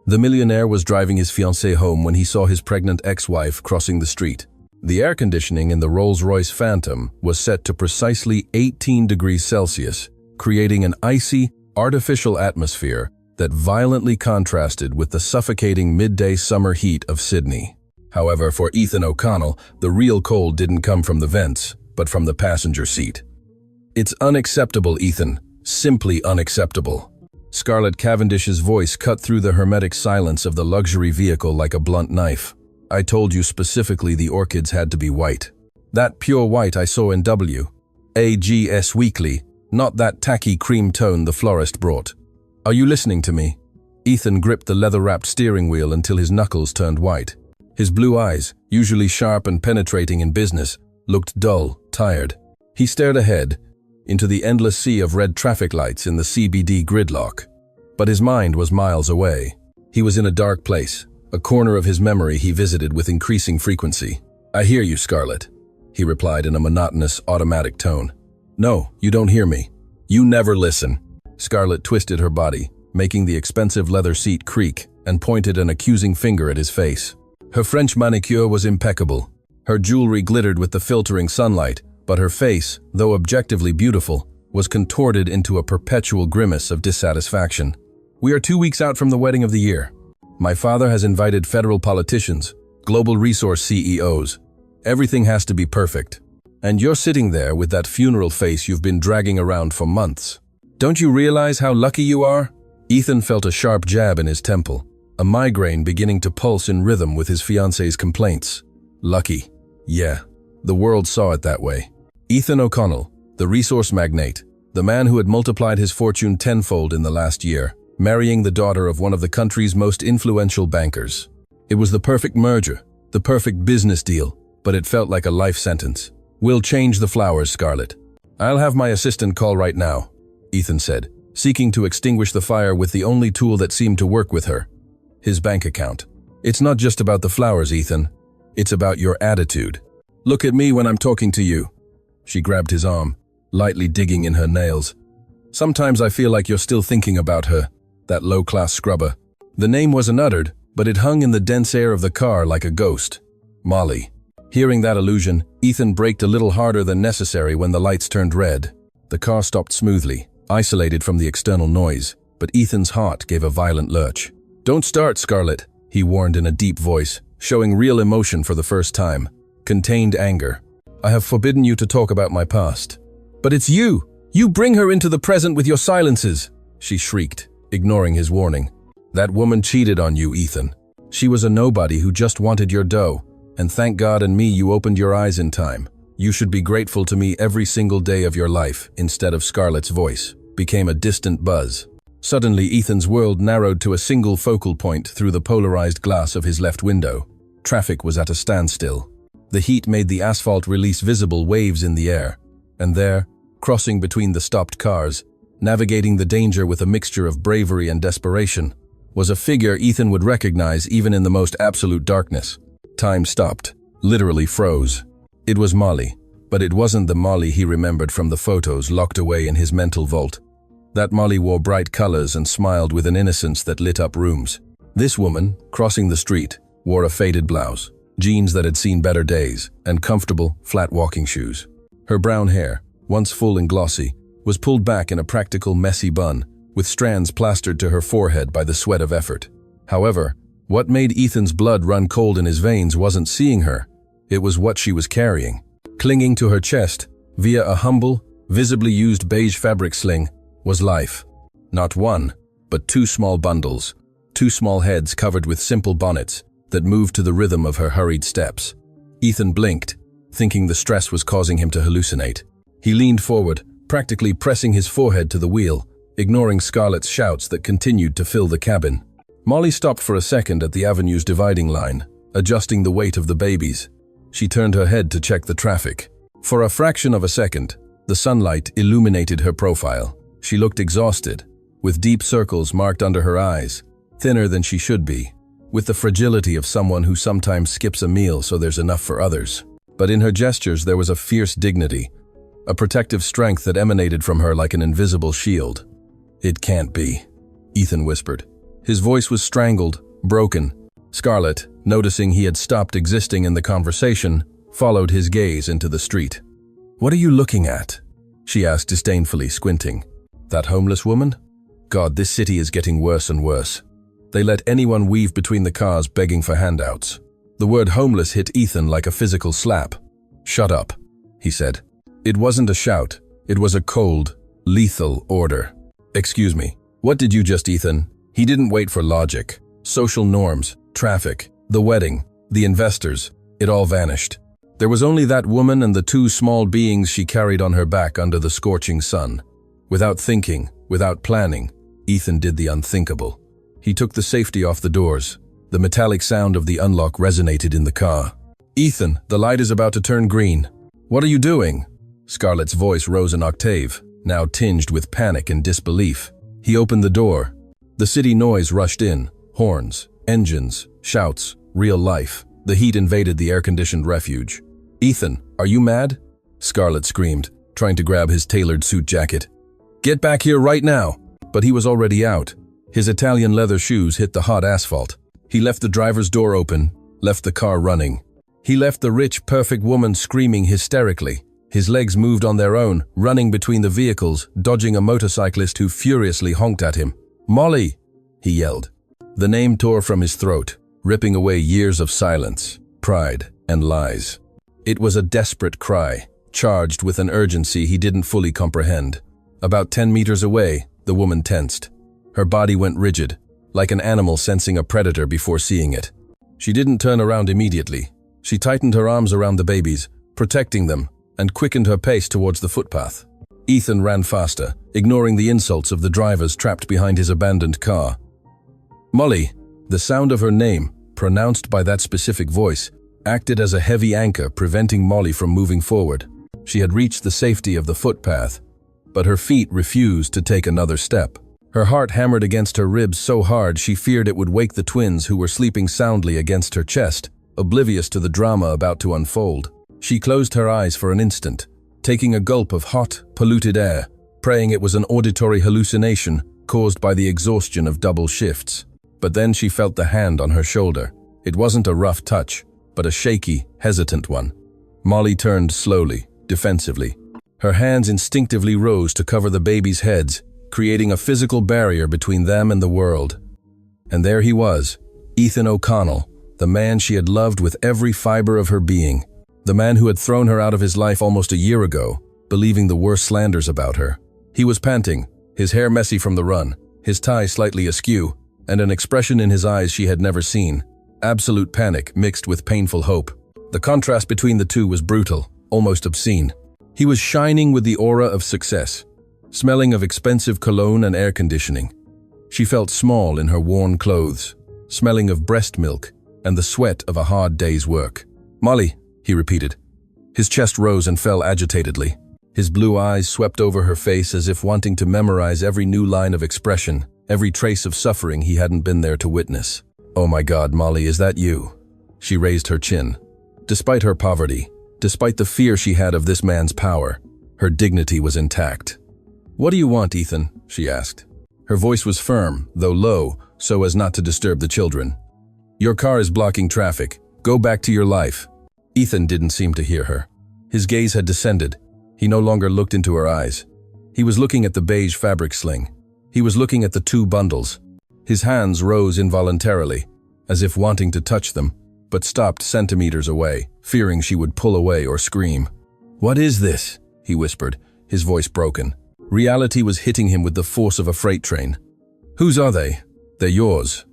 The millionaire was driving his fiancée home when he saw his pregnant ex-wife crossing the street. The air conditioning in the Rolls-Royce Phantom was set to precisely 18 degrees Celsius, creating an icy, artificial atmosphere that violently contrasted with the suffocating midday summer heat of Sydney. However, for Ethan O'Connell, the real cold didn't come from the vents, but from the passenger seat. "It's unacceptable, Ethan. Simply unacceptable." Scarlett Cavendish's voice cut through the hermetic silence of the luxury vehicle like a blunt knife. "I told you specifically the orchids had to be white. That pure white I saw in W.A.G.S. Weekly, not that tacky cream tone the florist brought. Are you listening to me?" Ethan gripped the leather-wrapped steering wheel until his knuckles turned white. His blue eyes, usually sharp and penetrating in business, looked dull, tired. He stared ahead, into the endless sea of red traffic lights in the CBD gridlock. But his mind was miles away. He was in a dark place, a corner of his memory he visited with increasing frequency. "I hear you, Scarlett," he replied in a monotonous, automatic tone. "No, you don't hear me. You never listen." Scarlett twisted her body, making the expensive leather seat creak, and pointed an accusing finger at his face. Her French manicure was impeccable. Her jewelry glittered with the filtering sunlight, but her face, though objectively beautiful, was contorted into a perpetual grimace of dissatisfaction. "We are 2 weeks out from the wedding of the year. My father has invited federal politicians, global resource CEOs. Everything has to be perfect. And you're sitting there with that funeral face you've been dragging around for months. Don't you realize how lucky you are?" Ethan felt a sharp jab in his temple, a migraine beginning to pulse in rhythm with his fiancée's complaints. Lucky. Yeah, the world saw it that way. Ethan O'Connell, the resource magnate, the man who had multiplied his fortune tenfold in the last year, marrying the daughter of one of the country's most influential bankers. It was the perfect merger, the perfect business deal, but it felt like a life sentence. "We'll change the flowers, Scarlett. I'll have my assistant call right now," Ethan said, seeking to extinguish the fire with the only tool that seemed to work with her: his bank account. "It's not just about the flowers, Ethan. It's about your attitude. Look at me when I'm talking to you." She grabbed his arm, lightly digging in her nails. "Sometimes I feel like you're still thinking about her, that low-class scrubber." The name wasn't uttered, but it hung in the dense air of the car like a ghost. Molly. Hearing that allusion, Ethan braked a little harder than necessary when the lights turned red. The car stopped smoothly, isolated from the external noise, but Ethan's heart gave a violent lurch. "Don't start, Scarlett," he warned in a deep voice, showing real emotion for the first time. Contained anger. "I have forbidden you to talk about my past." "But it's you! You bring her into the present with your silences!" she shrieked, ignoring his warning. "That woman cheated on you, Ethan. She was a nobody who just wanted your dough, and thank God and me you opened your eyes in time. You should be grateful to me every single day of your life," instead of Scarlett's voice, became a distant buzz. Suddenly, Ethan's world narrowed to a single focal point through the polarized glass of his left window. Traffic was at a standstill. The heat made the asphalt release visible waves in the air, and there, crossing between the stopped cars, navigating the danger with a mixture of bravery and desperation, was a figure Ethan would recognize even in the most absolute darkness. Time stopped, literally froze. It was Molly, but it wasn't the Molly he remembered from the photos locked away in his mental vault. That Molly wore bright colors and smiled with an innocence that lit up rooms. This woman, crossing the street, wore a faded blouse, jeans that had seen better days, and comfortable, flat walking shoes. Her brown hair, once full and glossy, was pulled back in a practical, messy bun, with strands plastered to her forehead by the sweat of effort. However, what made Ethan's blood run cold in his veins wasn't seeing her. It was what she was carrying. Clinging to her chest, via a humble, visibly used beige fabric sling, was life. Not one, but 2 small bundles, 2 small heads covered with simple bonnets that moved to the rhythm of her hurried steps. Ethan blinked, thinking the stress was causing him to hallucinate. He leaned forward, practically pressing his forehead to the wheel, ignoring Scarlett's shouts that continued to fill the cabin. Molly stopped for a second at the avenue's dividing line, adjusting the weight of the babies. She turned her head to check the traffic. For a fraction of a second, the sunlight illuminated her profile. She looked exhausted, with deep circles marked under her eyes, thinner than she should be, with the fragility of someone who sometimes skips a meal so there's enough for others. But in her gestures there was a fierce dignity, a protective strength that emanated from her like an invisible shield. "It can't be," Ethan whispered. His voice was strangled, broken. Scarlett, noticing he had stopped existing in the conversation, followed his gaze into the street. "What are you looking at?" she asked disdainfully, squinting. "That homeless woman? God, this city is getting worse and worse. They let anyone weave between the cars begging for handouts." The word homeless hit Ethan like a physical slap. "Shut up," he said. It wasn't a shout. It was a cold, lethal order. "Excuse me. What did you just, Ethan?" He didn't wait for logic. Social norms, traffic, the wedding, the investors, it all vanished. There was only that woman and the two small beings she carried on her back under the scorching sun. Without thinking, without planning, Ethan did the unthinkable. He took the safety off the doors. The metallic sound of the unlock resonated in the car. "Ethan, the light is about to turn green. What are you doing?" Scarlett's voice rose an octave, now tinged with panic and disbelief. He opened the door. The city noise rushed in. Horns, engines, shouts, real life. The heat invaded the air-conditioned refuge. "Ethan, are you mad?" Scarlett screamed, trying to grab his tailored suit jacket. "Get back here right now!" But he was already out. His Italian leather shoes hit the hot asphalt. He left the driver's door open, left the car running. He left the rich, perfect woman screaming hysterically. His legs moved on their own, running between the vehicles, dodging a motorcyclist who furiously honked at him. "Molly!" he yelled. The name tore from his throat, ripping away years of silence, pride, and lies. It was a desperate cry, charged with an urgency he didn't fully comprehend. About 10 meters away, the woman tensed. Her body went rigid, like an animal sensing a predator before seeing it. She didn't turn around immediately. She tightened her arms around the babies, protecting them, and quickened her pace towards the footpath. Ethan ran faster, ignoring the insults of the drivers trapped behind his abandoned car. Molly, the sound of her name, pronounced by that specific voice, acted as a heavy anchor preventing Molly from moving forward. She had reached the safety of the footpath, but her feet refused to take another step. Her heart hammered against her ribs so hard she feared it would wake the twins who were sleeping soundly against her chest, oblivious to the drama about to unfold. She closed her eyes for an instant, taking a gulp of hot, polluted air, praying it was an auditory hallucination caused by the exhaustion of double shifts. But then she felt the hand on her shoulder. It wasn't a rough touch, but a shaky, hesitant one. Molly turned slowly, defensively. Her hands instinctively rose to cover the babies' heads, creating a physical barrier between them and the world. And there he was, Ethan O'Connell, the man she had loved with every fiber of her being, the man who had thrown her out of his life almost a year ago, believing the worst slanders about her. He was panting, his hair messy from the run, his tie slightly askew, and an expression in his eyes she had never seen. Absolute panic mixed with painful hope. The contrast between the two was brutal, almost obscene. He was shining with the aura of success, smelling of expensive cologne and air conditioning. She felt small in her worn clothes, smelling of breast milk and the sweat of a hard day's work. "Molly," he repeated. His chest rose and fell agitatedly. His blue eyes swept over her face as if wanting to memorize every new line of expression, every trace of suffering he hadn't been there to witness. "Oh my God, Molly, is that you?" She raised her chin. Despite her poverty, despite the fear she had of this man's power, her dignity was intact. "What do you want, Ethan?" she asked. Her voice was firm, though low, so as not to disturb the children. "Your car is blocking traffic. Go back to your life." Ethan didn't seem to hear her. His gaze had descended. He no longer looked into her eyes. He was looking at the beige fabric sling. He was looking at the two bundles. His hands rose involuntarily, as if wanting to touch them, but stopped centimeters away, fearing she would pull away or scream. "What is this?" he whispered, his voice broken. Reality was hitting him with the force of a freight train. "Whose are they?" "They're yours."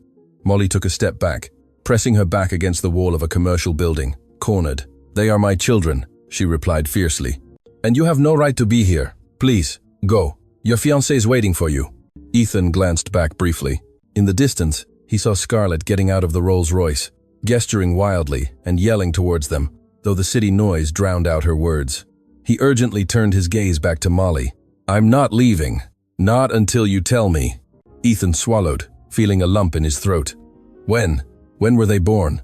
Molly took a step back, pressing her back against the wall of a commercial building, cornered. "They are my children," she replied fiercely. "And you have no right to be here. Please, go. Your fiancé is waiting for you." Ethan glanced back briefly. In the distance, he saw Scarlett getting out of the Rolls-Royce, gesturing wildly and yelling towards them, though the city noise drowned out her words. He urgently turned his gaze back to Molly. "I'm not leaving. Not until you tell me." Ethan swallowed, feeling a lump in his throat. When were they born?"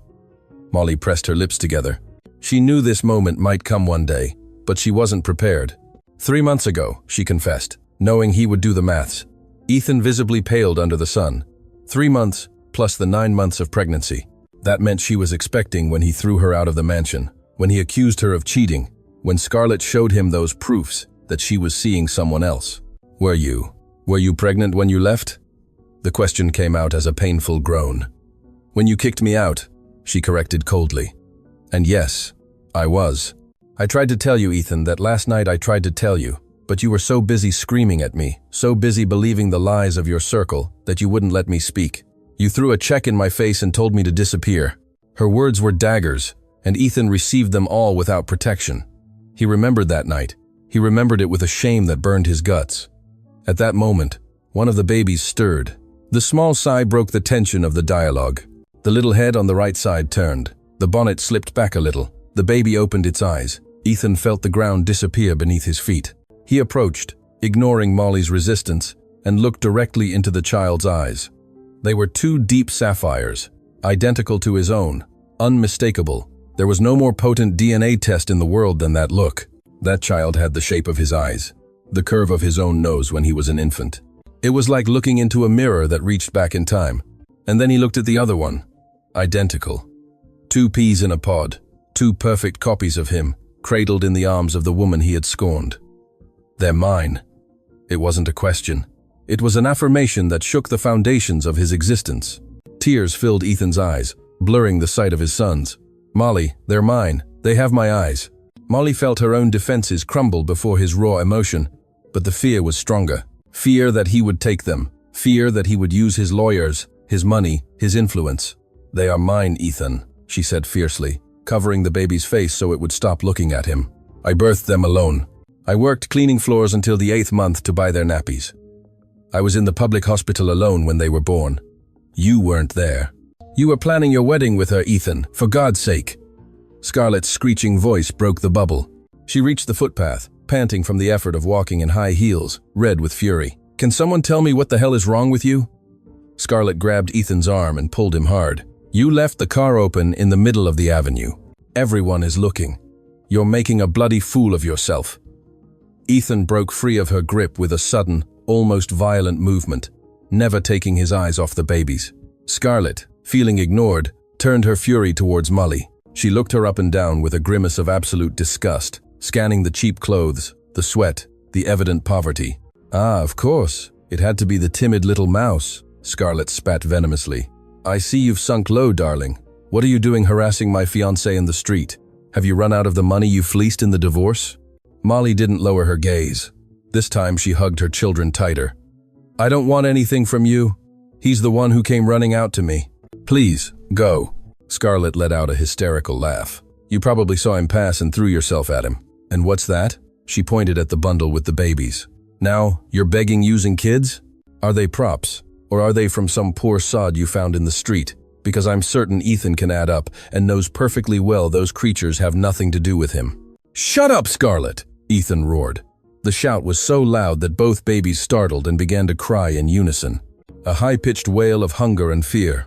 Molly pressed her lips together. She knew this moment might come one day, but she wasn't prepared. 3 months ago, she confessed, knowing he would do the maths. Ethan visibly paled under the sun. 3 months, plus the 9 months of pregnancy. That meant she was expecting when he threw her out of the mansion, when he accused her of cheating, when Scarlett showed him those proofs that she was seeing someone else. Were you pregnant when you left? The question came out as a painful groan. When you kicked me out, she corrected coldly. And yes, I was. I tried to tell you, Ethan, that last night I tried to tell you, but you were so busy screaming at me, so busy believing the lies of your circle, that you wouldn't let me speak. You threw a check in my face and told me to disappear. Her words were daggers, and Ethan received them all without protection. He remembered that night. He remembered it with a shame that burned his guts. At that moment, one of the babies stirred. The small sigh broke the tension of the dialogue. The little head on the right side turned. The bonnet slipped back a little. The baby opened its eyes. Ethan felt the ground disappear beneath his feet. He approached, ignoring Molly's resistance, and looked directly into the child's eyes. They were 2 deep sapphires, identical to his own, unmistakable. There was no more potent DNA test in the world than that look. That child had the shape of his eyes, the curve of his own nose when he was an infant. It was like looking into a mirror that reached back in time. And then he looked at the other one. Identical. 2 peas in a pod, 2 perfect copies of him, cradled in the arms of the woman he had scorned. They're mine. It wasn't a question. It was an affirmation that shook the foundations of his existence. Tears filled Ethan's eyes, blurring the sight of his sons. Molly, they're mine. They have my eyes. Molly felt her own defenses crumble before his raw emotion, but the fear was stronger. Fear that he would take them. Fear that he would use his lawyers, his money, his influence. They are mine, Ethan, she said fiercely, covering the baby's face so it would stop looking at him. I birthed them alone. I worked cleaning floors until the 8th month to buy their nappies. I was in the public hospital alone when they were born. You weren't there. You were planning your wedding with her, Ethan, for God's sake. Scarlett's screeching voice broke the bubble. She reached the footpath, panting from the effort of walking in high heels, red with fury. Can someone tell me what the hell is wrong with you? Scarlett grabbed Ethan's arm and pulled him hard. You left the car open in the middle of the avenue. Everyone is looking. You're making a bloody fool of yourself. Ethan broke free of her grip with a sudden, almost violent movement, never taking his eyes off the babies. Scarlett, feeling ignored, turned her fury towards Molly. She looked her up and down with a grimace of absolute disgust, scanning the cheap clothes, the sweat, the evident poverty. Ah, of course. It had to be the timid little mouse. Scarlett spat venomously. I see you've sunk low, darling. What are you doing harassing my fiancé in the street? Have you run out of the money you fleeced in the divorce? Molly didn't lower her gaze. This time she hugged her children tighter. I don't want anything from you. He's the one who came running out to me. Please, go. Scarlett let out a hysterical laugh. You probably saw him pass and threw yourself at him. And what's that? She pointed at the bundle with the babies. Now, you're begging using kids? Are they props? Or are they from some poor sod you found in the street? Because I'm certain Ethan can add up and knows perfectly well those creatures have nothing to do with him. Shut up, Scarlett! Ethan roared. The shout was so loud that both babies startled and began to cry in unison. A high-pitched wail of hunger and fear.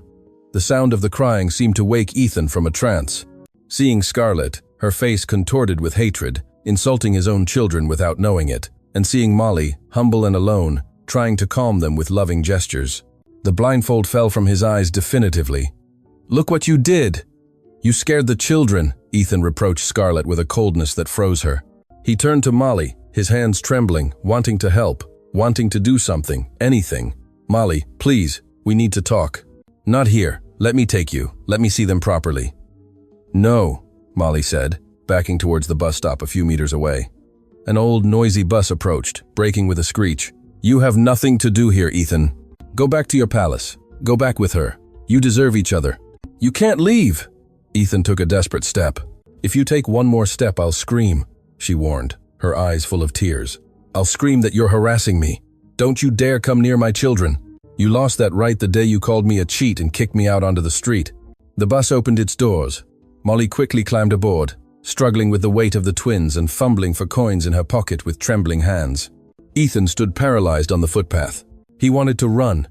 The sound of the crying seemed to wake Ethan from a trance. Seeing Scarlett, her face contorted with hatred, insulting his own children without knowing it, and seeing Molly, humble and alone, trying to calm them with loving gestures. The blindfold fell from his eyes definitively. Look what you did! You scared the children, Ethan reproached Scarlett with a coldness that froze her. He turned to Molly, his hands trembling, wanting to help, wanting to do something, anything. Molly, please, we need to talk. Not here. Let me take you. Let me see them properly. No, Molly said, backing towards the bus stop a few meters away. An old, noisy bus approached, braking with a screech. You have nothing to do here, Ethan. Go back to your palace. Go back with her. You deserve each other. You can't leave! Ethan took a desperate step. If you take one more step, I'll scream, she warned, her eyes full of tears. I'll scream that you're harassing me. Don't you dare come near my children. You lost that right the day you called me a cheat and kicked me out onto the street. The bus opened its doors. Molly quickly climbed aboard, struggling with the weight of the twins and fumbling for coins in her pocket with trembling hands. Ethan stood paralyzed on the footpath. He wanted to run.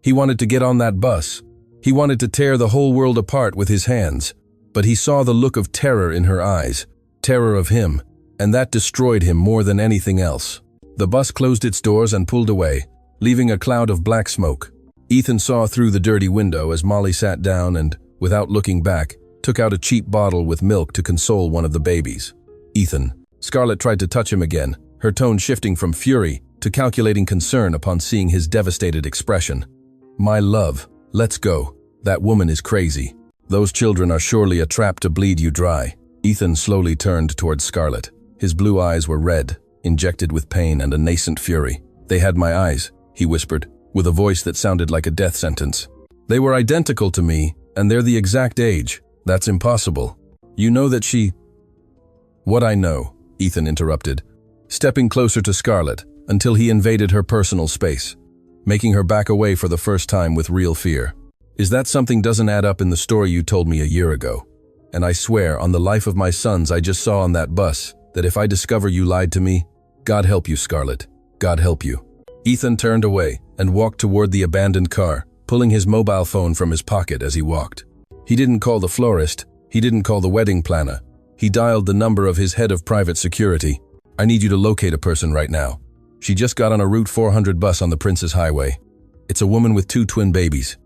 He wanted to get on that bus. He wanted to tear the whole world apart with his hands. But he saw the look of terror in her eyes, terror of him, and that destroyed him more than anything else. The bus closed its doors and pulled away, leaving a cloud of black smoke. Ethan saw through the dirty window as Molly sat down and, without looking back, took out a cheap bottle with milk to console one of the babies. Ethan. Scarlett tried to touch him again, her tone shifting from fury to calculating concern upon seeing his devastated expression. My love, let's go. That woman is crazy. Those children are surely a trap to bleed you dry. Ethan slowly turned towards Scarlett. His blue eyes were red, injected with pain and a nascent fury. They had my eyes, he whispered, with a voice that sounded like a death sentence. They were identical to me, and they're the exact age. That's impossible. You know that she… What I know, Ethan interrupted, stepping closer to Scarlett until he invaded her personal space, making her back away for the first time with real fear. Is that something doesn't add up in the story you told me a year ago? And I swear on the life of my sons I just saw on that bus that if I discover you lied to me, God help you, Scarlett. God help you. Ethan turned away and walked toward the abandoned car, pulling his mobile phone from his pocket as he walked. He didn't call the florist. He didn't call the wedding planner. He dialed the number of his head of private security. I need you to locate a person right now. She just got on a Route 400 bus on the Princess Highway. It's a woman with 2 twin babies.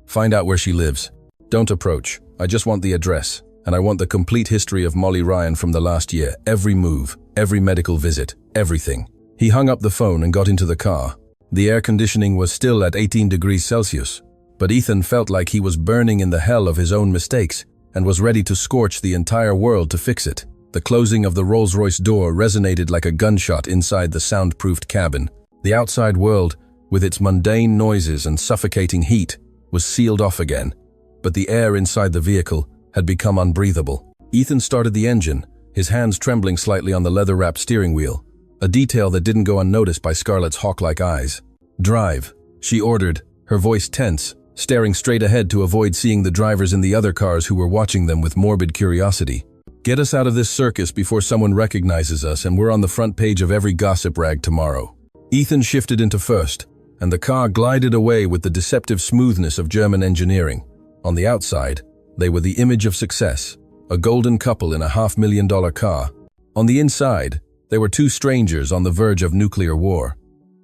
Find out where she lives. Don't approach. I just want the address, and I want the complete history of Molly Ryan from the last year. Every move, every medical visit, everything. He hung up the phone and got into the car. The air conditioning was still at 18 degrees Celsius, but Ethan felt like he was burning in the hell of his own mistakes and was ready to scorch the entire world to fix it. The closing of the Rolls-Royce door resonated like a gunshot inside the soundproofed cabin. The outside world, with its mundane noises and suffocating heat, was sealed off again, but the air inside the vehicle had become unbreathable. Ethan started the engine, his hands trembling slightly on the leather-wrapped steering wheel, a detail that didn't go unnoticed by Scarlett's hawk-like eyes. Drive, she ordered, her voice tense, staring straight ahead to avoid seeing the drivers in the other cars who were watching them with morbid curiosity. Get us out of this circus before someone recognizes us and we're on the front page of every gossip rag tomorrow. Ethan shifted into first, and the car glided away with the deceptive smoothness of German engineering. On the outside, they were the image of success, a golden couple in a $500,000 car. On the inside, they were 2 strangers on the verge of nuclear war.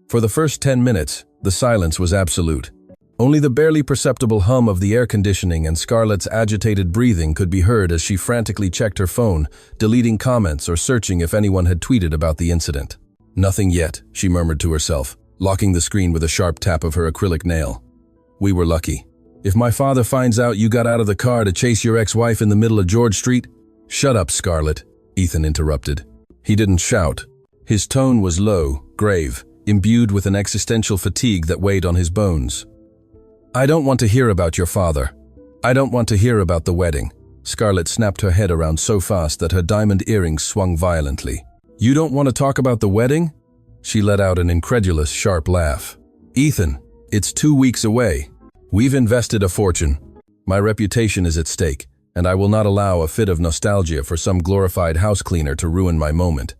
For the first 10 minutes, the silence was absolute. Only the barely perceptible hum of the air conditioning and Scarlett's agitated breathing could be heard as she frantically checked her phone, deleting comments or searching if anyone had tweeted about the incident. Nothing yet, she murmured to herself, locking the screen with a sharp tap of her acrylic nail. We were lucky. If my father finds out you got out of the car to chase your ex-wife in the middle of George Street… Shut up, Scarlett, Ethan interrupted. He didn't shout. His tone was low, grave, imbued with an existential fatigue that weighed on his bones. I don't want to hear about your father. I don't want to hear about the wedding. Scarlett snapped her head around so fast that her diamond earrings swung violently. You don't want to talk about the wedding? She let out an incredulous, sharp laugh. Ethan, it's 2 weeks away. We've invested a fortune. My reputation is at stake, and I will not allow a fit of nostalgia for some glorified house cleaner to ruin my moment.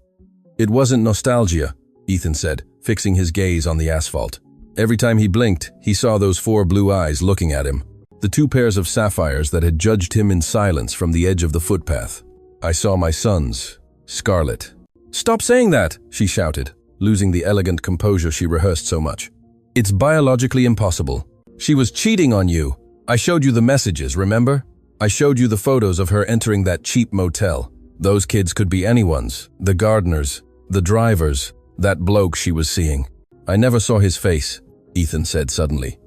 It wasn't nostalgia, Ethan said, fixing his gaze on the asphalt. Every time he blinked, he saw those 4 blue eyes looking at him, the 2 pairs of sapphires that had judged him in silence from the edge of the footpath. I saw my sons, Scarlett. Stop saying that, she shouted, losing the elegant composure she rehearsed so much. It's biologically impossible. She was cheating on you. I showed you the messages, remember? I showed you the photos of her entering that cheap motel. Those kids could be anyone's, the gardeners, the drivers, that bloke she was seeing. I never saw his face, Ethan said suddenly.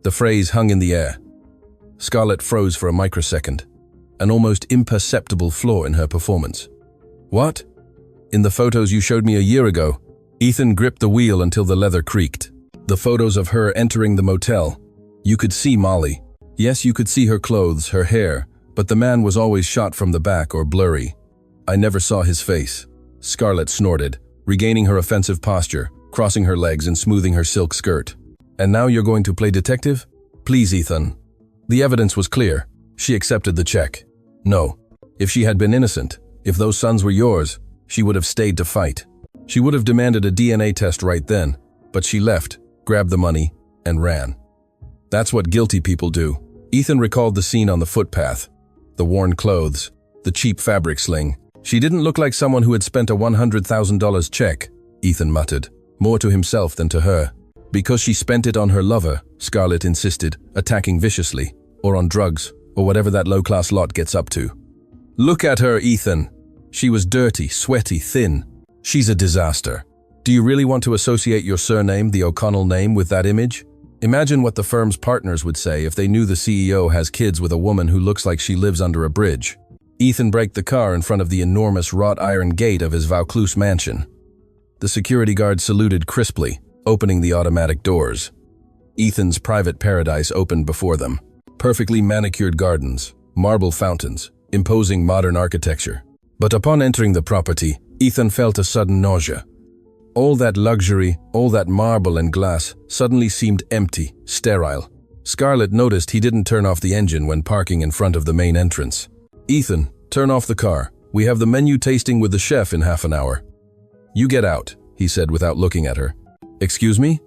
The phrase hung in the air. Scarlett froze for a microsecond, an almost imperceptible flaw in her performance. What? In the photos you showed me a year ago, Ethan gripped the wheel until the leather creaked. The photos of her entering the motel. You could see Molly. Yes, you could see her clothes, her hair, but the man was always shot from the back or blurry. I never saw his face. Scarlett snorted, regaining her offensive posture, crossing her legs and smoothing her silk skirt. And now you're going to play detective? Please, Ethan. The evidence was clear. She accepted the check. No. If she had been innocent, if those sons were yours, she would have stayed to fight. She would have demanded a DNA test right then, but she left, grabbed the money, and ran. That's what guilty people do. Ethan recalled the scene on the footpath. The worn clothes, the cheap fabric sling. She didn't look like someone who had spent a $100,000 check, Ethan muttered, more to himself than to her. Because she spent it on her lover, Scarlett insisted, attacking viciously, or on drugs, or whatever that low-class lot gets up to. Look at her, Ethan. She was dirty, sweaty, thin. She's a disaster. Do you really want to associate your surname, the O'Connell name, with that image? Imagine what the firm's partners would say if they knew the CEO has kids with a woman who looks like she lives under a bridge. Ethan braked the car in front of the enormous wrought iron gate of his Vaucluse mansion. The security guard saluted crisply, opening the automatic doors. Ethan's private paradise opened before them. Perfectly manicured gardens, marble fountains, imposing modern architecture. But upon entering the property, Ethan felt a sudden nausea. All that luxury, all that marble and glass suddenly seemed empty, sterile. Scarlett noticed he didn't turn off the engine when parking in front of the main entrance. Ethan, turn off the car. We have the menu tasting with the chef in half an hour. You get out, he said without looking at her. Excuse me?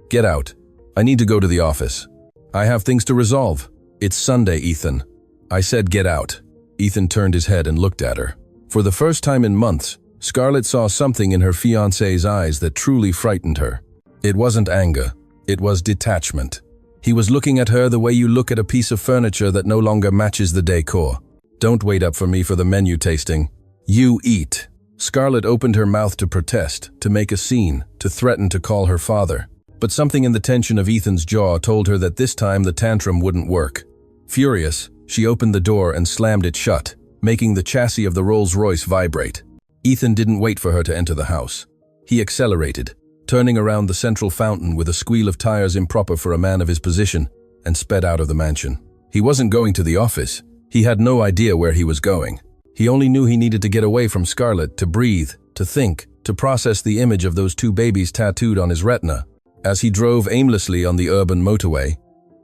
Get out. I need to go to the office. I have things to resolve. It's Sunday, Ethan. I said get out. Ethan turned his head and looked at her. For the first time in months, Scarlett saw something in her fiancé's eyes that truly frightened her. It wasn't anger. It was detachment. He was looking at her the way you look at a piece of furniture that no longer matches the decor. Don't wait up for me for the menu tasting. You eat. Scarlett opened her mouth to protest, to make a scene, to threaten to call her father. But something in the tension of Ethan's jaw told her that this time the tantrum wouldn't work. Furious, she opened the door and slammed it shut, making the chassis of the Rolls-Royce vibrate. Ethan didn't wait for her to enter the house. He accelerated, turning around the central fountain with a squeal of tires improper for a man of his position, and sped out of the mansion. He wasn't going to the office. He had no idea where he was going. He only knew he needed to get away from Scarlett, to breathe, to think, to process the image of those two babies tattooed on his retina. As he drove aimlessly on the urban motorway,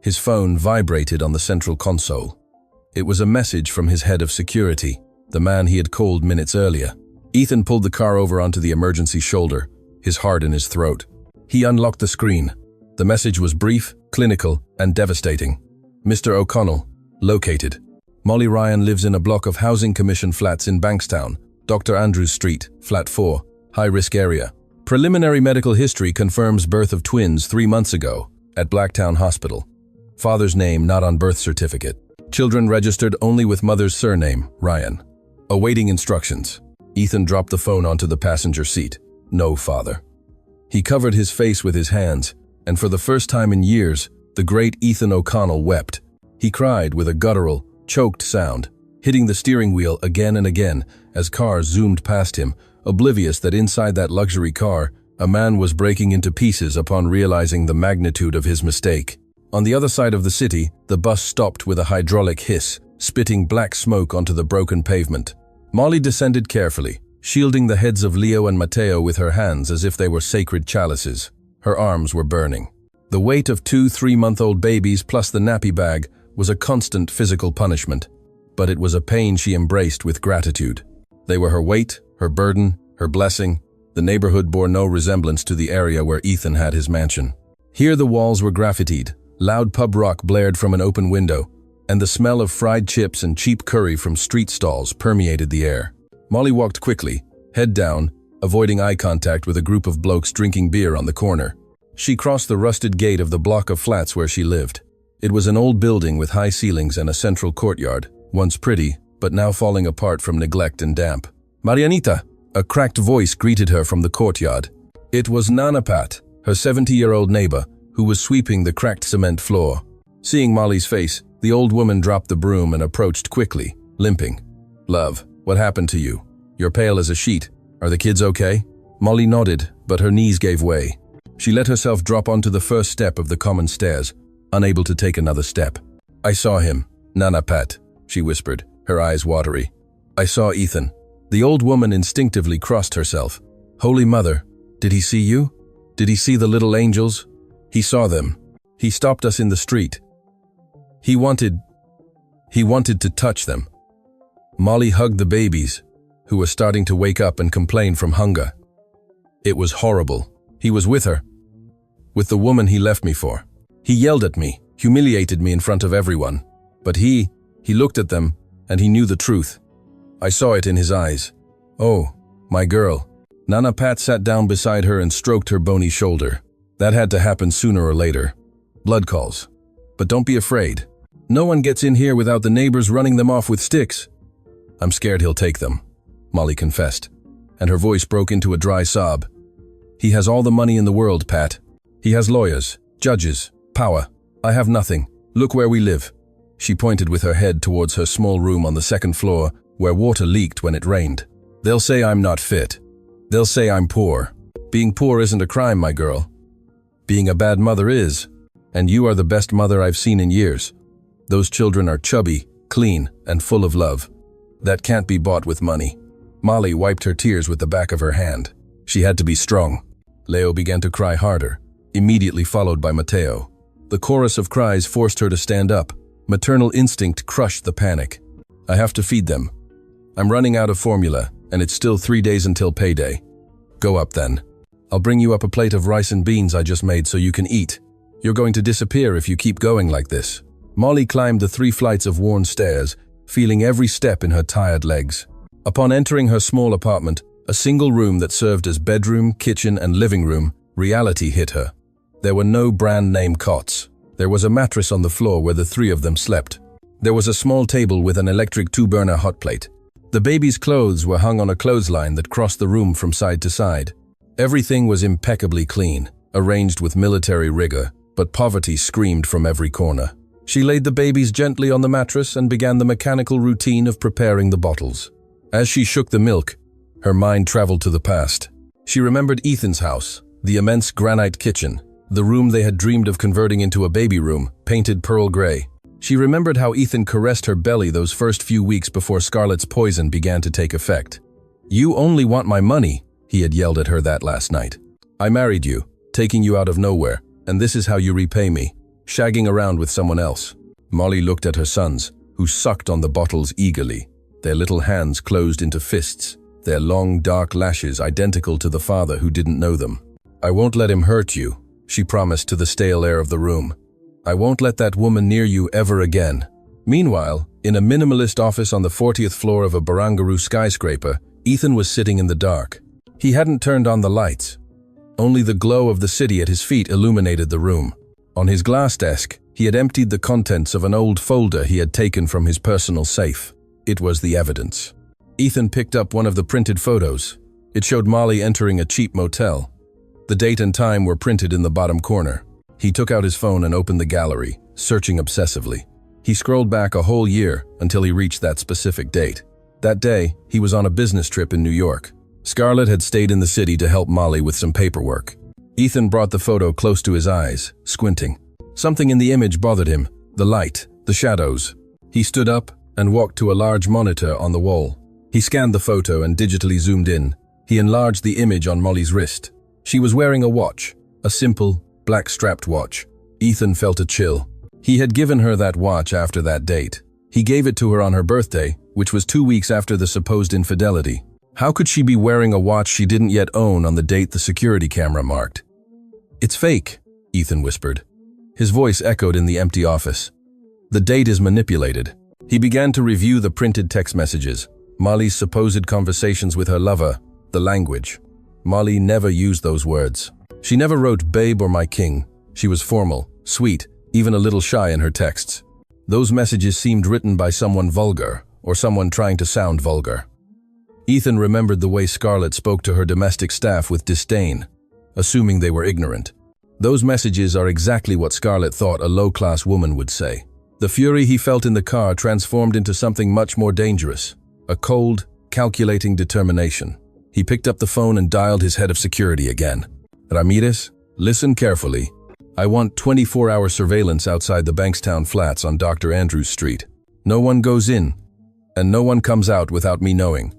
his phone vibrated on the central console. It was a message from his head of security, the man he had called minutes earlier. Ethan pulled the car over onto the emergency shoulder, his heart in his throat. He unlocked the screen. The message was brief, clinical, and devastating. Mr. O'Connell, located. Molly Ryan lives in a block of Housing Commission flats in Bankstown, Dr. Andrews Street, Flat 4, high-risk area. Preliminary medical history confirms birth of twins 3 months ago at Blacktown Hospital. Father's name not on birth certificate. Children registered only with mother's surname, Ryan. Awaiting instructions. Ethan dropped the phone onto the passenger seat. No, father. He covered his face with his hands, and for the first time in years, the great Ethan O'Connell wept. He cried with a guttural, choked sound, hitting the steering wheel again and again as cars zoomed past him, oblivious that inside that luxury car, a man was breaking into pieces upon realizing the magnitude of his mistake. On the other side of the city, the bus stopped with a hydraulic hiss, spitting black smoke onto the broken pavement. Molly descended carefully, shielding the heads of Leo and Mateo with her hands as if they were sacred chalices. Her arms were burning. The weight of 2 3-month-old babies plus the nappy bag was a constant physical punishment, but it was a pain she embraced with gratitude. They were her weight, her burden, her blessing. The neighborhood bore no resemblance to the area where Ethan had his mansion. Here the walls were graffitied, loud pub rock blared from an open window, and the smell of fried chips and cheap curry from street stalls permeated the air. Molly walked quickly, head down, avoiding eye contact with a group of blokes drinking beer on the corner. She crossed the rusted gate of the block of flats where she lived. It was an old building with high ceilings and a central courtyard, once pretty, but now falling apart from neglect and damp. Marianita! A cracked voice greeted her from the courtyard. It was Nana Pat, her 70-year-old neighbor, who was sweeping the cracked cement floor. Seeing Molly's face, the old woman dropped the broom and approached quickly, limping. Love, what happened to you? You're pale as a sheet. Are the kids okay? Molly nodded, but her knees gave way. She let herself drop onto the first step of the common stairs, unable to take another step. I saw him, Nana Pat, she whispered, her eyes watery. I saw Ethan. The old woman instinctively crossed herself. Holy Mother, did he see you? Did he see the little angels? He saw them. He stopped us in the street. He wanted to touch them. Molly hugged the babies, who were starting to wake up and complain from hunger. It was horrible. He was with her. With the woman he left me for. He yelled at me, humiliated me in front of everyone. But he looked at them, and he knew the truth. I saw it in his eyes. Oh, my girl. Nana Pat sat down beside her and stroked her bony shoulder. That had to happen sooner or later. Blood calls. But don't be afraid. No one gets in here without the neighbors running them off with sticks. I'm scared he'll take them, Molly confessed, and her voice broke into a dry sob. He has all the money in the world, Pat. He has lawyers, judges, power. I have nothing. Look where we live. She pointed with her head towards her small room on the second floor, where water leaked when it rained. They'll say I'm not fit. They'll say I'm poor. Being poor isn't a crime, my girl. Being a bad mother is, and you are the best mother I've seen in years. Those children are chubby, clean, and full of love. That can't be bought with money. Molly wiped her tears with the back of her hand. She had to be strong. Leo began to cry harder, immediately followed by Mateo. The chorus of cries forced her to stand up. Maternal instinct crushed the panic. I have to feed them. I'm running out of formula, and it's still 3 days until payday. Go up then. I'll bring you up a plate of rice and beans I just made so you can eat. You're going to disappear if you keep going like this. Molly climbed the 3 flights of worn stairs, feeling every step in her tired legs. Upon entering her small apartment, a single room that served as bedroom, kitchen, and living room, reality hit her. There were no brand-name cots. There was a mattress on the floor where the 3 of them slept. There was a small table with an electric 2-burner hotplate. The baby's clothes were hung on a clothesline that crossed the room from side to side. Everything was impeccably clean, arranged with military rigor, but poverty screamed from every corner. She laid the babies gently on the mattress and began the mechanical routine of preparing the bottles. As she shook the milk, her mind traveled to the past. She remembered Ethan's house, the immense granite kitchen, the room they had dreamed of converting into a baby room, painted pearl gray. She remembered how Ethan caressed her belly those first few weeks before Scarlett's poison began to take effect. "You only want my money," he had yelled at her that last night. "I married you, taking you out of nowhere, and this is how you repay me. Shagging around with someone else." Molly looked at her sons, who sucked on the bottles eagerly. Their little hands closed into fists, their long, dark lashes identical to the father who didn't know them. "I won't let him hurt you," she promised to the stale air of the room. "I won't let that woman near you ever again." Meanwhile, in a minimalist office on the 40th floor of a Barangaroo skyscraper, Ethan was sitting in the dark. He hadn't turned on the lights. Only the glow of the city at his feet illuminated the room. On his glass desk, he had emptied the contents of an old folder he had taken from his personal safe. It was the evidence. Ethan picked up one of the printed photos. It showed Molly entering a cheap motel. The date and time were printed in the bottom corner. He took out his phone and opened the gallery, searching obsessively. He scrolled back a whole year until he reached that specific date. That day, he was on a business trip in New York. Scarlett had stayed in the city to help Molly with some paperwork. Ethan brought the photo close to his eyes, squinting. Something in the image bothered him, the light, the shadows. He stood up and walked to a large monitor on the wall. He scanned the photo and digitally zoomed in. He enlarged the image on Molly's wrist. She was wearing a watch, a simple, black-strapped watch. Ethan felt a chill. He had given her that watch after that date. He gave it to her on her birthday, which was 2 weeks after the supposed infidelity. How could she be wearing a watch she didn't yet own on the date the security camera marked? "It's fake," Ethan whispered. His voice echoed in the empty office. "The date is manipulated." He began to review the printed text messages, Molly's supposed conversations with her lover, the language. Molly never used those words. She never wrote babe or my king. She was formal, sweet, even a little shy in her texts. Those messages seemed written by someone vulgar, or someone trying to sound vulgar. Ethan remembered the way Scarlett spoke to her domestic staff with disdain, assuming they were ignorant. Those messages are exactly what Scarlett thought a low-class woman would say. The fury he felt in the car transformed into something much more dangerous, a cold, calculating determination. He picked up the phone and dialed his head of security again. "Ramirez, listen carefully. I want 24-hour surveillance outside the Bankstown Flats on Dr. Andrews Street. No one goes in, and no one comes out without me knowing.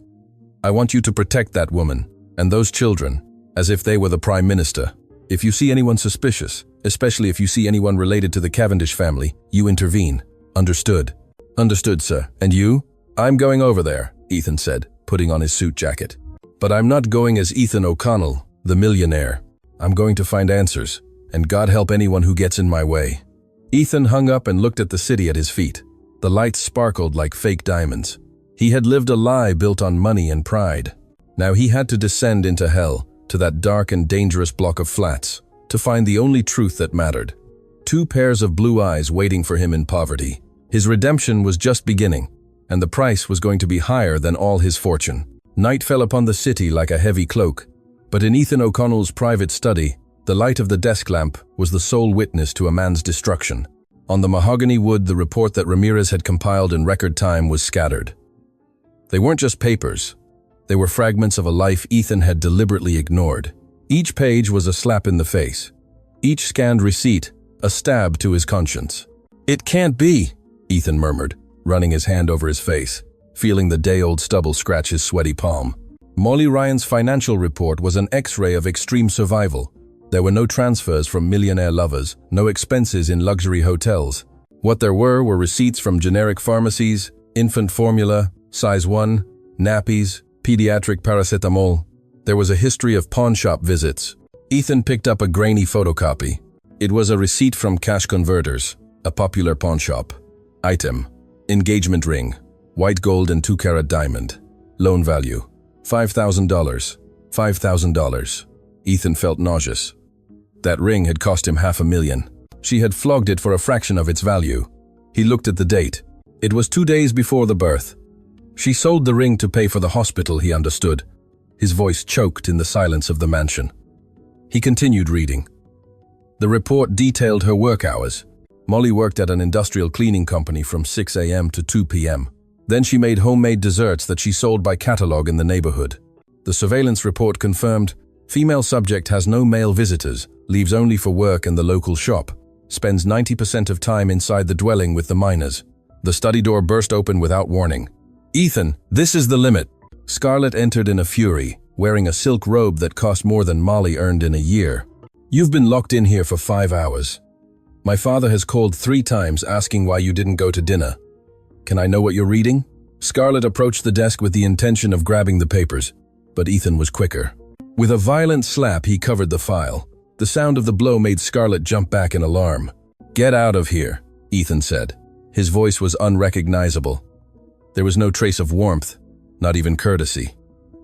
I want you to protect that woman, and those children, as if they were the Prime Minister. If you see anyone suspicious, especially if you see anyone related to the Cavendish family, you intervene. Understood?" "Understood, sir. And you?" "I'm going over there," Ethan said, putting on his suit jacket. "But I'm not going as Ethan O'Connell, the millionaire. I'm going to find answers, and God help anyone who gets in my way." Ethan hung up and looked at the city at his feet. The lights sparkled like fake diamonds. He had lived a lie built on money and pride. Now he had to descend into hell, to that dark and dangerous block of flats, to find the only truth that mattered. 2 pairs of blue eyes waiting for him in poverty. His redemption was just beginning, and the price was going to be higher than all his fortune. Night fell upon the city like a heavy cloak, but in Ethan O'Connell's private study, the light of the desk lamp was the sole witness to a man's destruction. On the mahogany wood, the report that Ramirez had compiled in record time was scattered. They weren't just papers. They were fragments of a life Ethan had deliberately ignored. Each page was a slap in the face. Each scanned receipt, a stab to his conscience. "It can't be," Ethan murmured, running his hand over his face, feeling the day-old stubble scratch his sweaty palm. Molly Ryan's financial report was an X-ray of extreme survival. There were no transfers from millionaire lovers, no expenses in luxury hotels. What there were receipts from generic pharmacies, infant formula, size 1, nappies, pediatric paracetamol. There was a history of pawn shop visits. Ethan picked up a grainy photocopy. It was a receipt from Cash Converters, a popular pawn shop. Item: engagement ring, white gold and 2-carat diamond. Loan value: $5,000. $5,000. Ethan felt nauseous. That ring had cost him $500,000. She had flogged it for a fraction of its value. He looked at the date. It was 2 days before the birth. She sold the ring to pay for the hospital, he understood. His voice choked in the silence of the mansion. He continued reading. The report detailed her work hours. Molly worked at an industrial cleaning company from 6 a.m. to 2 p.m. Then she made homemade desserts that she sold by catalog in the neighborhood. The surveillance report confirmed, female subject has no male visitors, leaves only for work and the local shop, spends 90% of time inside the dwelling with the minors. The study door burst open without warning. "Ethan, this is the limit." Scarlett entered in a fury, wearing a silk robe that cost more than Molly earned in a year. "You've been locked in here for 5 hours. My father has called 3 times asking why you didn't go to dinner. Can I know what you're reading?" Scarlett approached the desk with the intention of grabbing the papers, but Ethan was quicker. With a violent slap, he covered the file. The sound of the blow made Scarlett jump back in alarm. "Get out of here," Ethan said. His voice was unrecognizable. There was no trace of warmth, not even courtesy.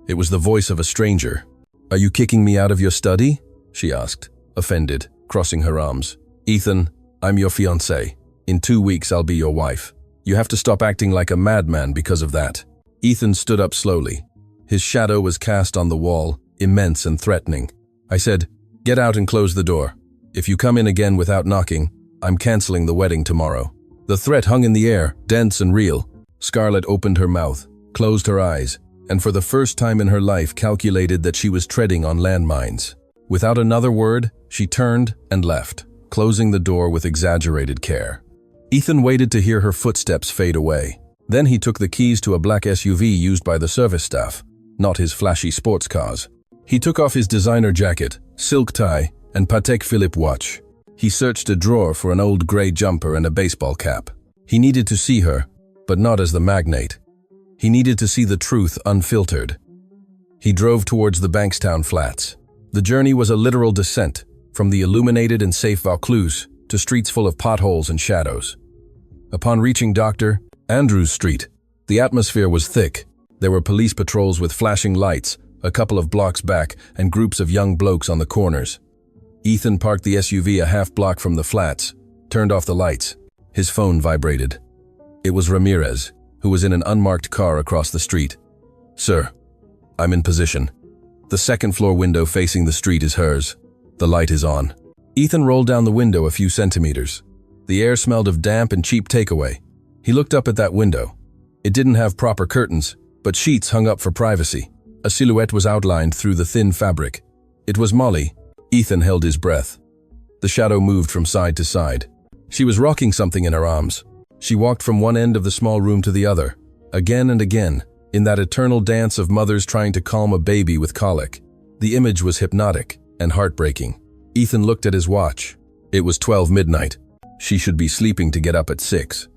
It was the voice of a stranger. "Are you kicking me out of your study?" she asked, offended, crossing her arms. "Ethan, I'm your fiancée. In 2 weeks, I'll be your wife. You have to stop acting like a madman because of that." Ethan stood up slowly. His shadow was cast on the wall, immense and threatening. "I said, get out and close the door. If you come in again without knocking, I'm canceling the wedding tomorrow." The threat hung in the air, dense and real. Scarlett opened her mouth, closed her eyes, and for the first time in her life calculated that she was treading on landmines. Without another word, she turned and left, closing the door with exaggerated care. Ethan waited to hear her footsteps fade away. Then he took the keys to a black SUV used by the service staff, not his flashy sports cars. He took off his designer jacket, silk tie, and Patek Philippe watch. He searched a drawer for an old gray jumper and a baseball cap. He needed to see her, but not as the magnate. He needed to see the truth unfiltered. He drove towards the Bankstown flats. The journey was a literal descent, from the illuminated and safe Vaucluse to streets full of potholes and shadows. Upon reaching Dr. Andrews Street, the atmosphere was thick. There were police patrols with flashing lights, a couple of blocks back, and groups of young blokes on the corners. Ethan parked the SUV a half block from the flats, turned off the lights. His phone vibrated. It was Ramirez, who was in an unmarked car across the street. "Sir, I'm in position. The second-floor window facing the street is hers. The light is on." Ethan rolled down the window a few centimeters. The air smelled of damp and cheap takeaway. He looked up at that window. It didn't have proper curtains, but sheets hung up for privacy. A silhouette was outlined through the thin fabric. It was Molly. Ethan held his breath. The shadow moved from side to side. She was rocking something in her arms. She walked from one end of the small room to the other, again and again, in that eternal dance of mothers trying to calm a baby with colic. The image was hypnotic and heartbreaking. Ethan looked at his watch. It was 12 midnight. She should be sleeping to get up at 6.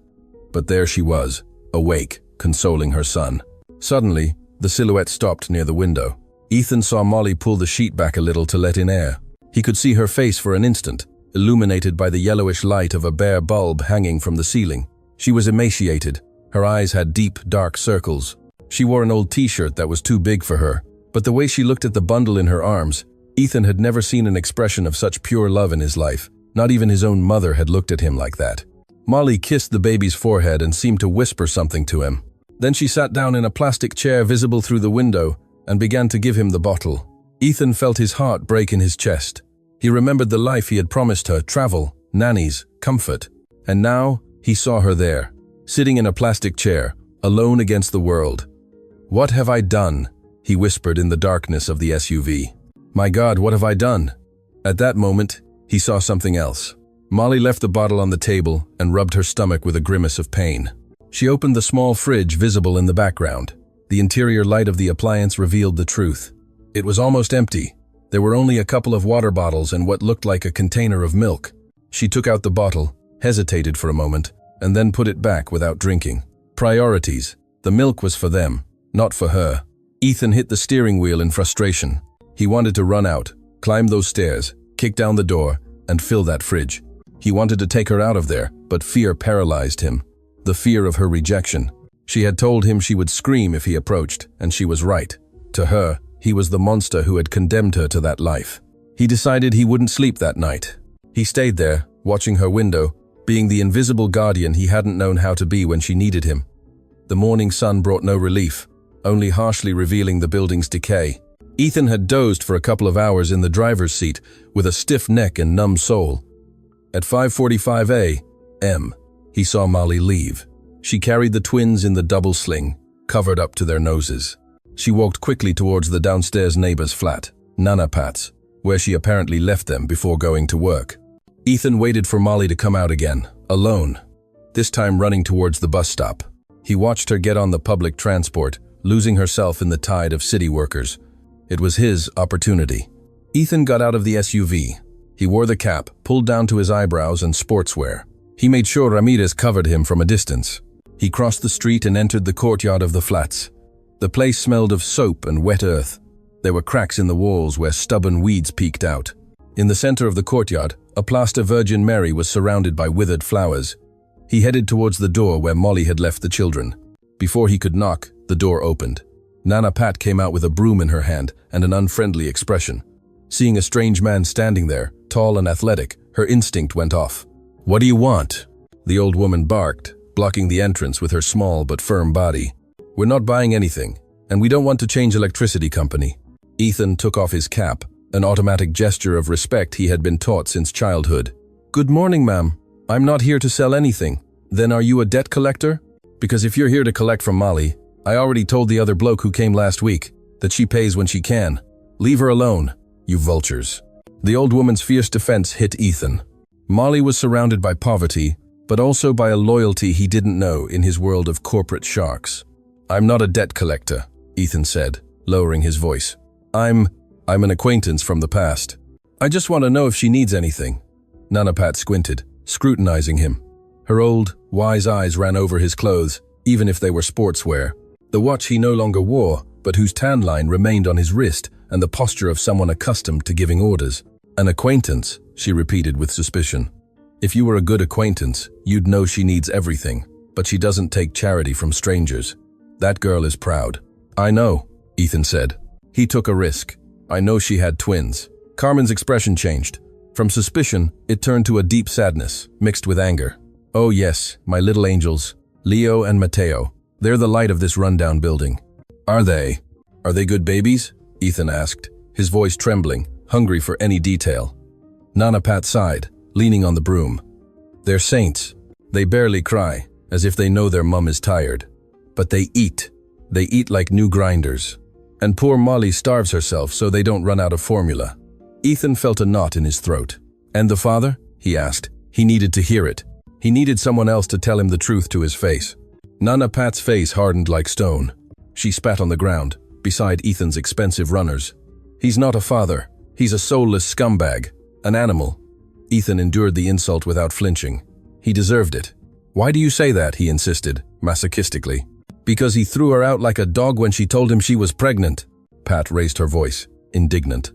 But there she was, awake, consoling her son. Suddenly, the silhouette stopped near the window. Ethan saw Molly pull the sheet back a little to let in air. He could see her face for an instant, illuminated by the yellowish light of a bare bulb hanging from the ceiling. She was emaciated. Her eyes had deep, dark circles. She wore an old t-shirt that was too big for her, but the way she looked at the bundle in her arms, Ethan had never seen an expression of such pure love in his life. Not even his own mother had looked at him like that. Molly kissed the baby's forehead and seemed to whisper something to him. Then she sat down in a plastic chair visible through the window and began to give him the bottle. Ethan felt his heart break in his chest. He remembered the life he had promised her, travel, nannies, comfort. And now he saw her there, sitting in a plastic chair, alone against the world. "What have I done?" he whispered in the darkness of the SUV. "My God, what have I done?" At that moment, he saw something else. Molly left the bottle on the table and rubbed her stomach with a grimace of pain. She opened the small fridge visible in the background. The interior light of the appliance revealed the truth. It was almost empty. There were only a couple of water bottles and what looked like a container of milk. She took out the bottle, hesitated for a moment, and then put it back without drinking. Priorities. The milk was for them, not for her. Ethan hit the steering wheel in frustration. He wanted to run out, climb those stairs, kick down the door, and fill that fridge. He wanted to take her out of there, but fear paralyzed him. The fear of her rejection. She had told him she would scream if he approached, and she was right. To her, he was the monster who had condemned her to that life. He decided he wouldn't sleep that night. He stayed there, watching her window, being the invisible guardian he hadn't known how to be when she needed him. The morning sun brought no relief, only harshly revealing the building's decay. Ethan had dozed for a couple of hours in the driver's seat, with a stiff neck and numb soul. At 5:45 a.m., he saw Molly leave. She carried the twins in the double sling, covered up to their noses. She walked quickly towards the downstairs neighbor's flat, Nana Pat's, where she apparently left them before going to work. Ethan waited for Molly to come out again, alone, this time running towards the bus stop. He watched her get on the public transport, losing herself in the tide of city workers. It was his opportunity. Ethan got out of the SUV. He wore the cap, pulled down to his eyebrows, and sportswear. He made sure Ramirez covered him from a distance. He crossed the street and entered the courtyard of the flats. The place smelled of soap and wet earth. There were cracks in the walls where stubborn weeds peeked out. In the center of the courtyard, a plaster Virgin Mary was surrounded by withered flowers. He headed towards the door where Molly had left the children. Before he could knock, the door opened. Nana Pat came out with a broom in her hand and an unfriendly expression. Seeing a strange man standing there, tall and athletic, her instinct went off. "What do you want?" The old woman barked, blocking the entrance with her small but firm body. "We're not buying anything, and we don't want to change electricity company." Ethan took off his cap, an automatic gesture of respect he had been taught since childhood. "Good morning, ma'am. I'm not here to sell anything. Then are you a debt collector? Because if you're here to collect from Molly, I already told the other bloke who came last week that she pays when she can. Leave her alone, you vultures." The old woman's fierce defense hit Ethan. Molly was surrounded by poverty, but also by a loyalty he didn't know in his world of corporate sharks. "I'm not a debt collector," Ethan said, lowering his voice. I'm an acquaintance from the past. I just want to know if she needs anything." Nana Pat squinted, scrutinizing him. Her old, wise eyes ran over his clothes, even if they were sportswear. The watch he no longer wore, but whose tan line remained on his wrist, and the posture of someone accustomed to giving orders. "An acquaintance," she repeated with suspicion. "If you were a good acquaintance, you'd know she needs everything, but she doesn't take charity from strangers. That girl is proud." "I know," Ethan said. He took a risk. "I know she had twins." Carmen's expression changed. From suspicion, it turned to a deep sadness, mixed with anger. "Oh yes, my little angels, Leo and Mateo. They're the light of this rundown building." Are they good babies?" Ethan asked, his voice trembling, hungry for any detail. Nana Pat sighed, leaning on the broom. "They're saints. They barely cry, as if they know their mum is tired. But they eat. They eat like new grinders. And poor Molly starves herself so they don't run out of formula." Ethan felt a knot in his throat. "And the father?" he asked. He needed to hear it. He needed someone else to tell him the truth to his face. Nana Pat's face hardened like stone. She spat on the ground, beside Ethan's expensive runners. "He's not a father. He's a soulless scumbag. An animal." Ethan endured the insult without flinching. He deserved it. "Why do you say that?" he insisted, masochistically. "Because he threw her out like a dog when she told him she was pregnant." Pat raised her voice, indignant.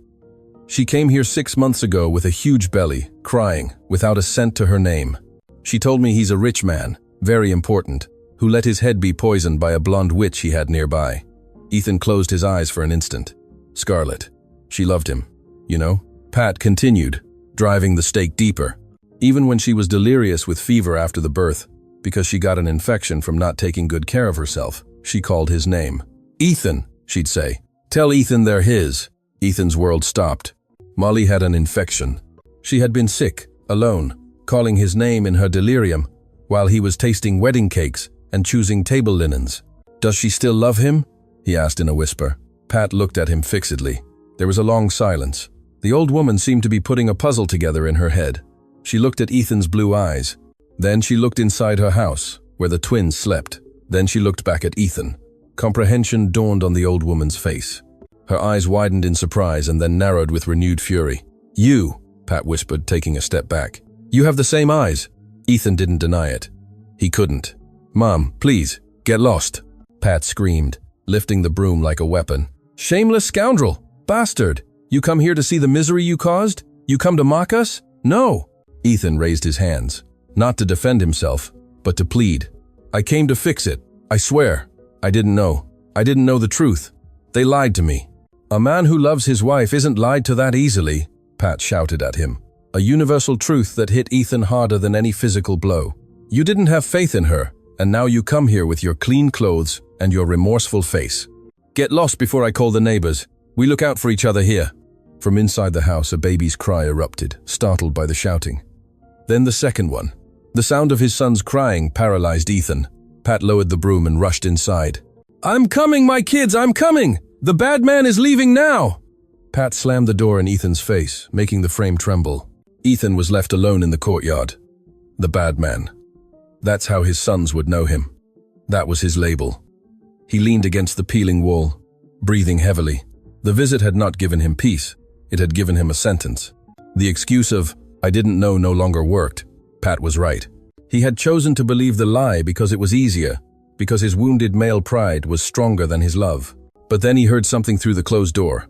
"She came here 6 months ago with a huge belly, crying, without a cent to her name. She told me he's a rich man, very important, who let his head be poisoned by a blonde witch he had nearby." Ethan closed his eyes for an instant. "Scarlett. She loved him, you know?" Pat continued, driving the stake deeper. even when she was delirious with fever after the birth, because she got an infection from not taking good care of herself. She called his name. "Ethan," she'd say. "Tell Ethan they're his." Ethan's world stopped. Molly had an infection. She had been sick, alone, calling his name in her delirium, while he was tasting wedding cakes and choosing table linens. "Does she still love him?" he asked in a whisper. Pat looked at him fixedly. There was a long silence. The old woman seemed to be putting a puzzle together in her head. She looked at Ethan's blue eyes. Then she looked inside her house, where the twins slept. Then she looked back at Ethan. Comprehension dawned on the old woman's face. Her eyes widened in surprise and then narrowed with renewed fury. "You," Pat whispered, taking a step back. "You have the same eyes." Ethan didn't deny it. He couldn't. "Mom, please, get lost," Pat screamed, lifting the broom like a weapon. "Shameless scoundrel! Bastard! You come here to see the misery you caused? You come to mock us? No!" Ethan raised his hands, not to defend himself, but to plead. "I came to fix it. I swear. I didn't know. I didn't know the truth. They lied to me." "A man who loves his wife isn't lied to that easily," Pat shouted at him. A universal truth that hit Ethan harder than any physical blow. "You didn't have faith in her, and now you come here with your clean clothes and your remorseful face. Get lost before I call the neighbors. We look out for each other here." From inside the house, a baby's cry erupted, startled by the shouting. Then the second one. The sound of his son's crying paralyzed Ethan. Pat lowered the broom and rushed inside. "I'm coming, my kids, I'm coming! The bad man is leaving now!" Pat slammed the door in Ethan's face, making the frame tremble. Ethan was left alone in the courtyard. The bad man. That's how his sons would know him. That was his label. He leaned against the peeling wall, breathing heavily. The visit had not given him peace. It had given him a sentence. The excuse of, "I didn't know," no longer worked. Pat was right. He had chosen to believe the lie because it was easier, because his wounded male pride was stronger than his love. But then he heard something through the closed door.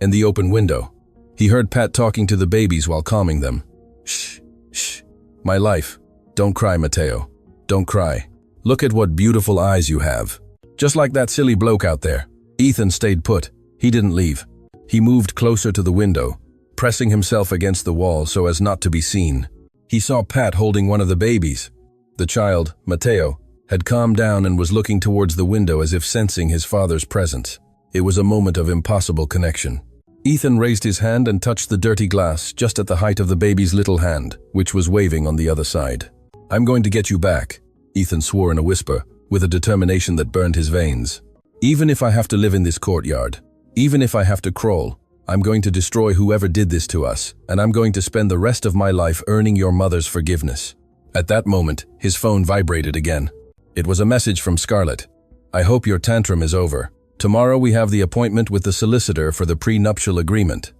In the open window. He heard Pat talking to the babies while calming them. "Shh, shh. My life. Don't cry, Mateo. Don't cry. Look at what beautiful eyes you have. Just like that silly bloke out there." Ethan stayed put. He didn't leave. He moved closer to the window, pressing himself against the wall so as not to be seen. He saw Pat holding one of the babies. The child, Mateo, had calmed down and was looking towards the window as if sensing his father's presence. It was a moment of impossible connection. Ethan raised his hand and touched the dirty glass just at the height of the baby's little hand, which was waving on the other side. "I'm going to get you back," Ethan swore in a whisper, with a determination that burned his veins. "Even if I have to live in this courtyard, even if I have to crawl, I'm going to destroy whoever did this to us, and I'm going to spend the rest of my life earning your mother's forgiveness." At that moment, his phone vibrated again. It was a message from Scarlett. "I hope your tantrum is over. Tomorrow we have the appointment with the solicitor for the prenuptial agreement.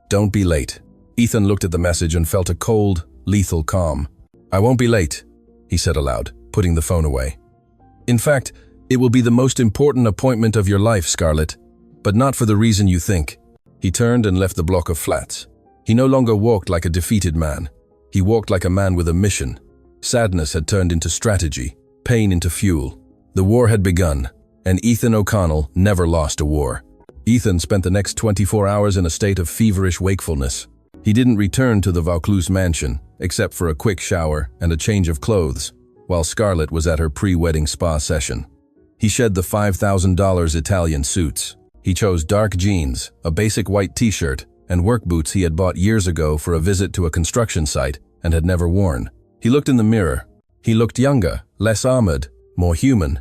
Don't be late." Ethan looked at the message and felt a cold, lethal calm. "I won't be late," he said aloud, putting the phone away. "In fact, it will be the most important appointment of your life, Scarlett, but not for the reason you think." He turned and left the block of flats. He no longer walked like a defeated man. He walked like a man with a mission. Sadness had turned into strategy, pain into fuel. The war had begun, and Ethan O'Connell never lost a war. Ethan spent the next 24 hours in a state of feverish wakefulness. He didn't return to the Vaucluse mansion, except for a quick shower and a change of clothes, while Scarlett was at her pre-wedding spa session. He shed the $5,000 Italian suits. He chose dark jeans, a basic white t-shirt, and work boots he had bought years ago for a visit to a construction site and had never worn. He looked in the mirror. He looked younger, less armored, more human.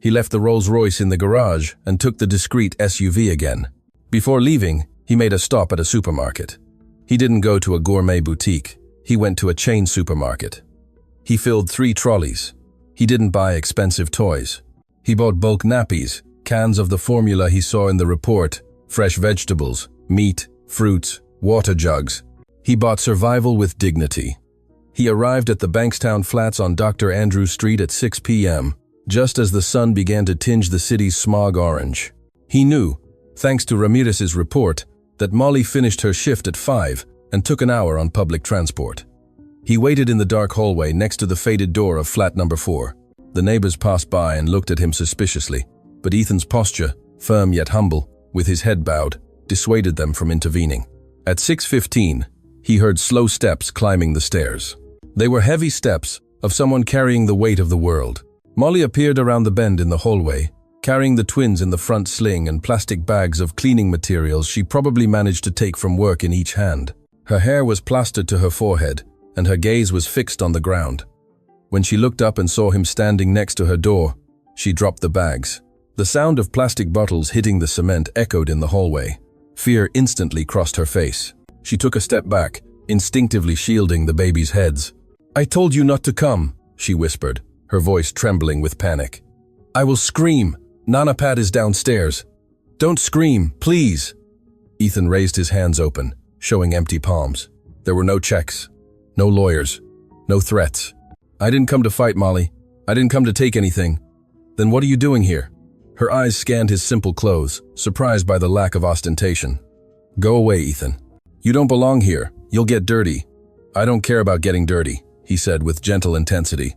He left the Rolls-Royce in the garage and took the discreet SUV again. Before leaving, he made a stop at a supermarket. He didn't go to a gourmet boutique. He went to a chain supermarket. He filled 3 trolleys. He didn't buy expensive toys. He bought bulk nappies, cans of the formula he saw in the report, fresh vegetables, meat, fruits, water jugs. He bought survival with dignity. He arrived at the Bankstown Flats on Dr. Andrews Street at 6 p.m., just as the sun began to tinge the city's smog orange. He knew, thanks to Ramirez's report, that Molly finished her shift at 5 and took an hour on public transport. He waited in the dark hallway next to the faded door of flat number 4. The neighbors passed by and looked at him suspiciously, but Ethan's posture, firm yet humble, with his head bowed, dissuaded them from intervening. At 6:15, he heard slow steps climbing the stairs. They were heavy steps of someone carrying the weight of the world. Molly appeared around the bend in the hallway, carrying the twins in the front sling and plastic bags of cleaning materials she probably managed to take from work in each hand. Her hair was plastered to her forehead, and her gaze was fixed on the ground. When she looked up and saw him standing next to her door, she dropped the bags. The sound of plastic bottles hitting the cement echoed in the hallway. Fear instantly crossed her face. She took a step back, instinctively shielding the babies' heads. "I told you not to come," she whispered, her voice trembling with panic. "I will scream. Nanapad is downstairs. Don't scream, please." Ethan raised his hands open, showing empty palms. There were no checks, no lawyers, no threats. "I didn't come to fight, Molly. I didn't come to take anything." "Then what are you doing here?" Her eyes scanned his simple clothes, surprised by the lack of ostentation. "Go away, Ethan. You don't belong here. You'll get dirty." "I don't care about getting dirty," he said with gentle intensity.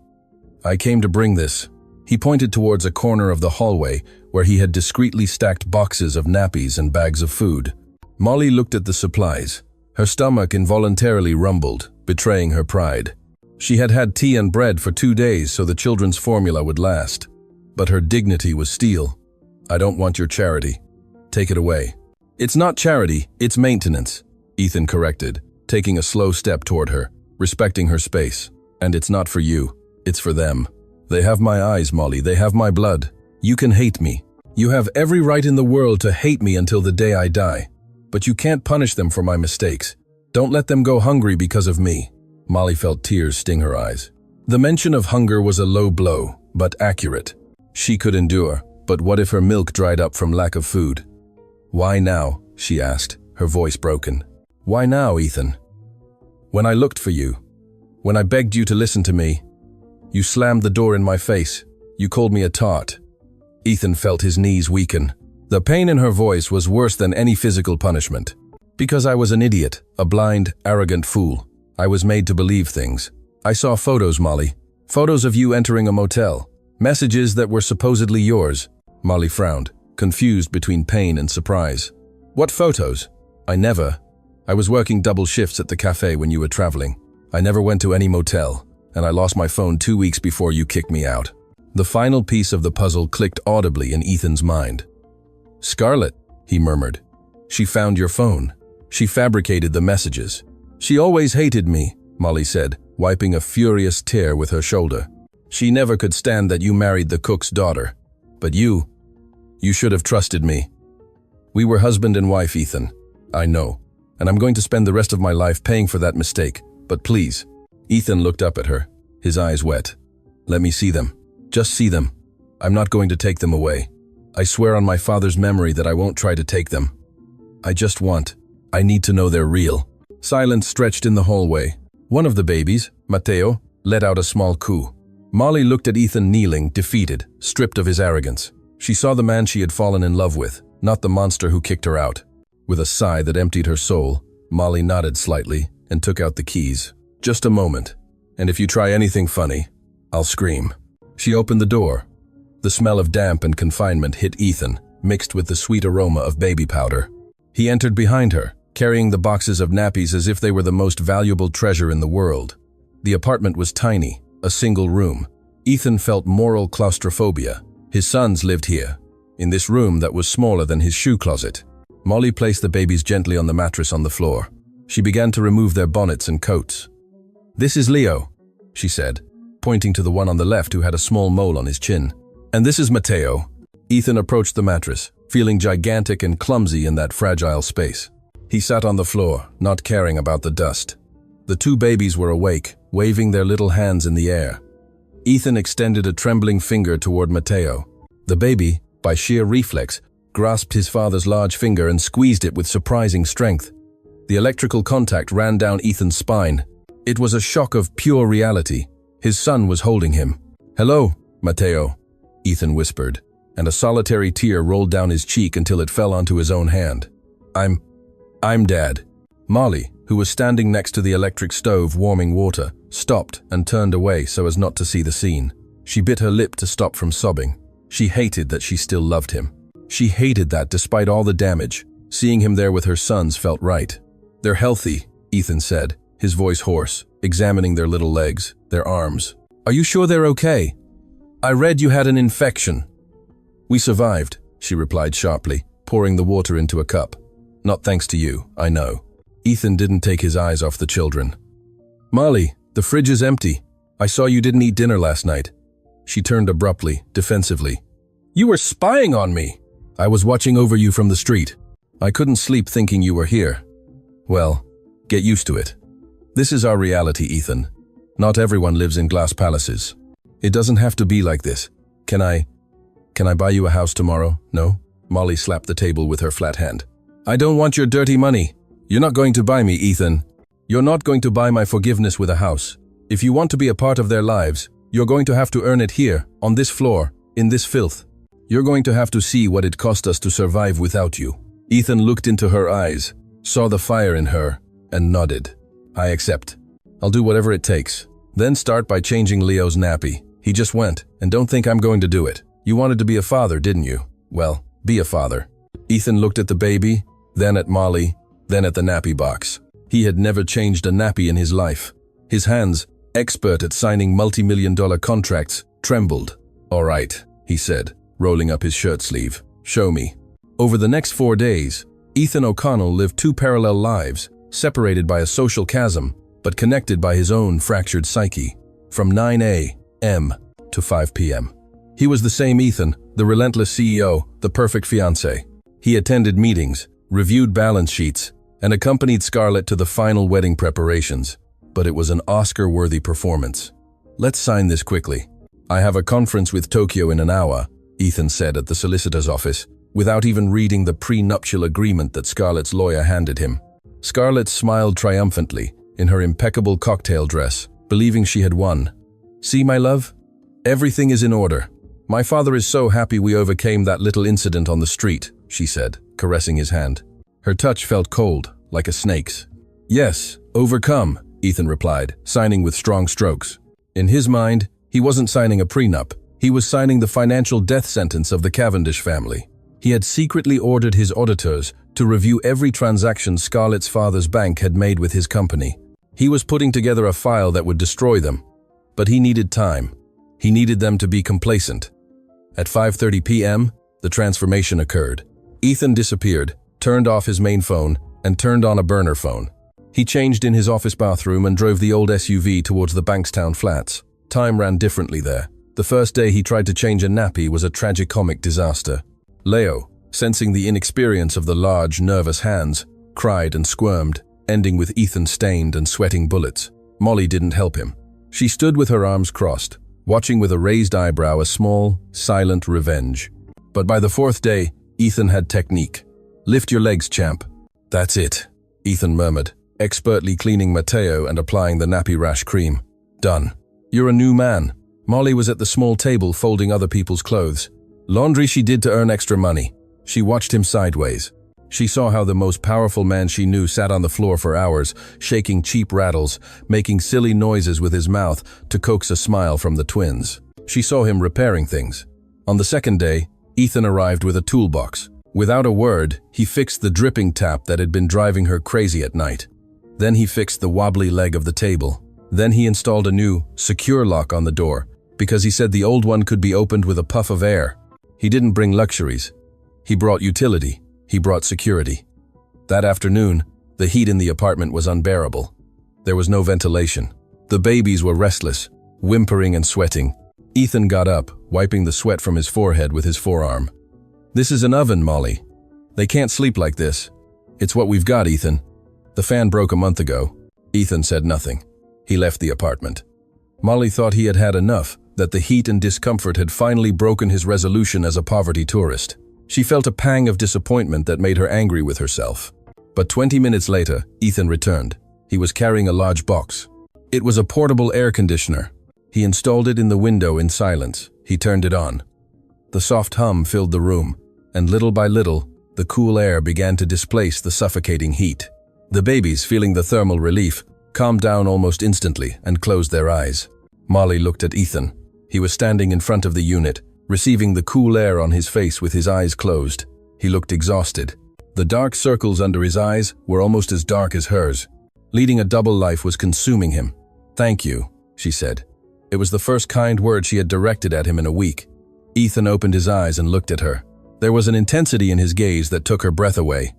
"I came to bring this." He pointed towards a corner of the hallway where he had discreetly stacked boxes of nappies and bags of food. Molly looked at the supplies. Her stomach involuntarily rumbled, betraying her pride. She had had tea and bread for 2 days so the children's formula would last. But her dignity was steel. "I don't want your charity. Take it away." "It's not charity, it's maintenance," Ethan corrected, taking a slow step toward her, respecting her space. "And it's not for you, it's for them. They have my eyes, Molly, they have my blood. You can hate me. You have every right in the world to hate me until the day I die. But you can't punish them for my mistakes. Don't let them go hungry because of me." Molly felt tears sting her eyes. The mention of hunger was a low blow, but accurate. She could endure, but what if her milk dried up from lack of food? "Why now?" she asked, her voice broken. "Why now, Ethan? When I looked for you, when I begged you to listen to me, you slammed the door in my face. You called me a tart." Ethan felt his knees weaken. The pain in her voice was worse than any physical punishment. "Because I was an idiot, a blind, arrogant fool. I was made to believe things. I saw photos, Molly. Photos of you entering a motel. Messages that were supposedly yours." Molly frowned, confused between pain and surprise. "What photos?" I was working double shifts at the cafe when you were traveling. I never went to any motel, and I lost my phone 2 weeks before you kicked me out." The final piece of the puzzle clicked audibly in Ethan's mind. "Scarlett," he murmured. "She found your phone. She fabricated the messages." "She always hated me," Molly said, wiping a furious tear with her shoulder. "She never could stand that you married the cook's daughter. But you should have trusted me. We were husband and wife, Ethan. I know. And I'm going to spend the rest of my life paying for that mistake. But please." Ethan looked up at her, his eyes wet. "Let me see them. Just see them. I'm not going to take them away. I swear on my father's memory that I won't try to take them. I need to know they're real." Silence stretched in the hallway. One of the babies, Matteo, let out a small coo. Molly looked at Ethan kneeling, defeated, stripped of his arrogance. She saw the man she had fallen in love with, not the monster who kicked her out. With a sigh that emptied her soul, Molly nodded slightly and took out the keys. "Just a moment, and if you try anything funny, I'll scream." She opened the door. The smell of damp and confinement hit Ethan, mixed with the sweet aroma of baby powder. He entered behind her, carrying the boxes of nappies as if they were the most valuable treasure in the world. The apartment was tiny, a single room. Ethan felt moral claustrophobia. His sons lived here, in this room that was smaller than his shoe closet. Molly placed the babies gently on the mattress on the floor. She began to remove their bonnets and coats. "This is Leo," she said, pointing to the one on the left who had a small mole on his chin. "And this is Matteo." Ethan approached the mattress, feeling gigantic and clumsy in that fragile space. He sat on the floor, not caring about the dust. The 2 babies were awake, waving their little hands in the air. Ethan extended a trembling finger toward Matteo. The baby, by sheer reflex, grasped his father's large finger and squeezed it with surprising strength. The electrical contact ran down Ethan's spine. It was a shock of pure reality. His son was holding him. "Hello, Matteo," Ethan whispered, and a solitary tear rolled down his cheek until it fell onto his own hand. I'm Dad." Molly, who was standing next to the electric stove warming water, stopped and turned away so as not to see the scene. She bit her lip to stop from sobbing. She hated that she still loved him. She hated that despite all the damage, seeing him there with her sons felt right. "They're healthy," Ethan said, his voice hoarse, examining their little legs, their arms. "Are you sure they're okay? I read you had an infection." "We survived," she replied sharply, pouring the water into a cup. "Not thanks to you, I know." Ethan didn't take his eyes off the children. "Molly, the fridge is empty. I saw you didn't eat dinner last night." She turned abruptly, defensively. "You were spying on me." "I was watching over you from the street. I couldn't sleep thinking you were here." "Well, get used to it. This is our reality, Ethan. Not everyone lives in glass palaces. It doesn't have to be like this. Can I buy you a house tomorrow? No?" Molly slapped the table with her flat hand. "I don't want your dirty money. You're not going to buy me, Ethan. You're not going to buy my forgiveness with a house. If you want to be a part of their lives, you're going to have to earn it here, on this floor, in this filth. You're going to have to see what it cost us to survive without you." Ethan looked into her eyes, saw the fire in her, and nodded. "I accept. I'll do whatever it takes. Then start by changing Leo's nappy." He just went, "And don't think I'm going to do it. You wanted to be a father, didn't you? Well, be a father." Ethan looked at the baby, then at Molly, then at the nappy box. He had never changed a nappy in his life. His hands, expert at signing multi-million-dollar contracts, trembled. "All right," he said, rolling up his shirt sleeve. "Show me." Over the next 4 days, Ethan O'Connell lived 2 parallel lives, separated by a social chasm, but connected by his own fractured psyche, from 9 a.m. to 5 p.m. He was the same Ethan, the relentless CEO, the perfect fiancé. He attended meetings, reviewed balance sheets, and accompanied Scarlett to the final wedding preparations. But it was an Oscar-worthy performance. "Let's sign this quickly. I have a conference with Tokyo in an hour," Ethan said at the solicitor's office, without even reading the prenuptial agreement that Scarlett's lawyer handed him. Scarlett smiled triumphantly, in her impeccable cocktail dress, believing she had won. "See, my love? Everything is in order. My father is so happy we overcame that little incident on the street," she said, caressing his hand. Her touch felt cold, like a snake's. "Yes, overcome," Ethan replied, signing with strong strokes. In his mind, he wasn't signing a prenup. He was signing the financial death sentence of the Cavendish family. He had secretly ordered his auditors to review every transaction Scarlett's father's bank had made with his company. He was putting together a file that would destroy them. But he needed time. He needed them to be complacent. At 5:30 p.m., the transformation occurred. Ethan disappeared, turned off his main phone, and turned on a burner phone. He changed in his office bathroom and drove the old SUV towards the Bankstown flats. Time ran differently there. The first day he tried to change a nappy was a tragicomic disaster. Leo, sensing the inexperience of the large, nervous hands, cried and squirmed, ending with Ethan stained and sweating bullets. Molly didn't help him. She stood with her arms crossed, watching with a raised eyebrow a small, silent revenge. But by the 4th day, Ethan had technique. "Lift your legs, champ." "That's it," Ethan murmured, expertly cleaning Mateo and applying the nappy rash cream. "Done. You're a new man." Molly was at the small table folding other people's clothes. Laundry she did to earn extra money. She watched him sideways. She saw how the most powerful man she knew sat on the floor for hours, shaking cheap rattles, making silly noises with his mouth to coax a smile from the twins. She saw him repairing things. On the 2nd day, Ethan arrived with a toolbox. Without a word, he fixed the dripping tap that had been driving her crazy at night. Then he fixed the wobbly leg of the table. Then he installed a new, secure lock on the door, because he said the old one could be opened with a puff of air. He didn't bring luxuries. He brought utility. He brought security. That afternoon, the heat in the apartment was unbearable. There was no ventilation. The babies were restless, whimpering and sweating. Ethan got up, wiping the sweat from his forehead with his forearm. "This is an oven, Molly. They can't sleep like this. It's what we've got, Ethan. The fan broke a month ago." Ethan said nothing. He left the apartment. Molly thought he had had enough, that the heat and discomfort had finally broken his resolution as a poverty tourist. She felt a pang of disappointment that made her angry with herself. But 20 minutes later, Ethan returned. He was carrying a large box. It was a portable air conditioner. He installed it in the window in silence. He turned it on. The soft hum filled the room, and little by little, the cool air began to displace the suffocating heat. The babies, feeling the thermal relief, calmed down almost instantly and closed their eyes. Molly looked at Ethan. He was standing in front of the unit, receiving the cool air on his face with his eyes closed. He looked exhausted. The dark circles under his eyes were almost as dark as hers. Leading a double life was consuming him. "Thank you," she said. It was the first kind word she had directed at him in a week. Ethan opened his eyes and looked at her. There was an intensity in his gaze that took her breath away.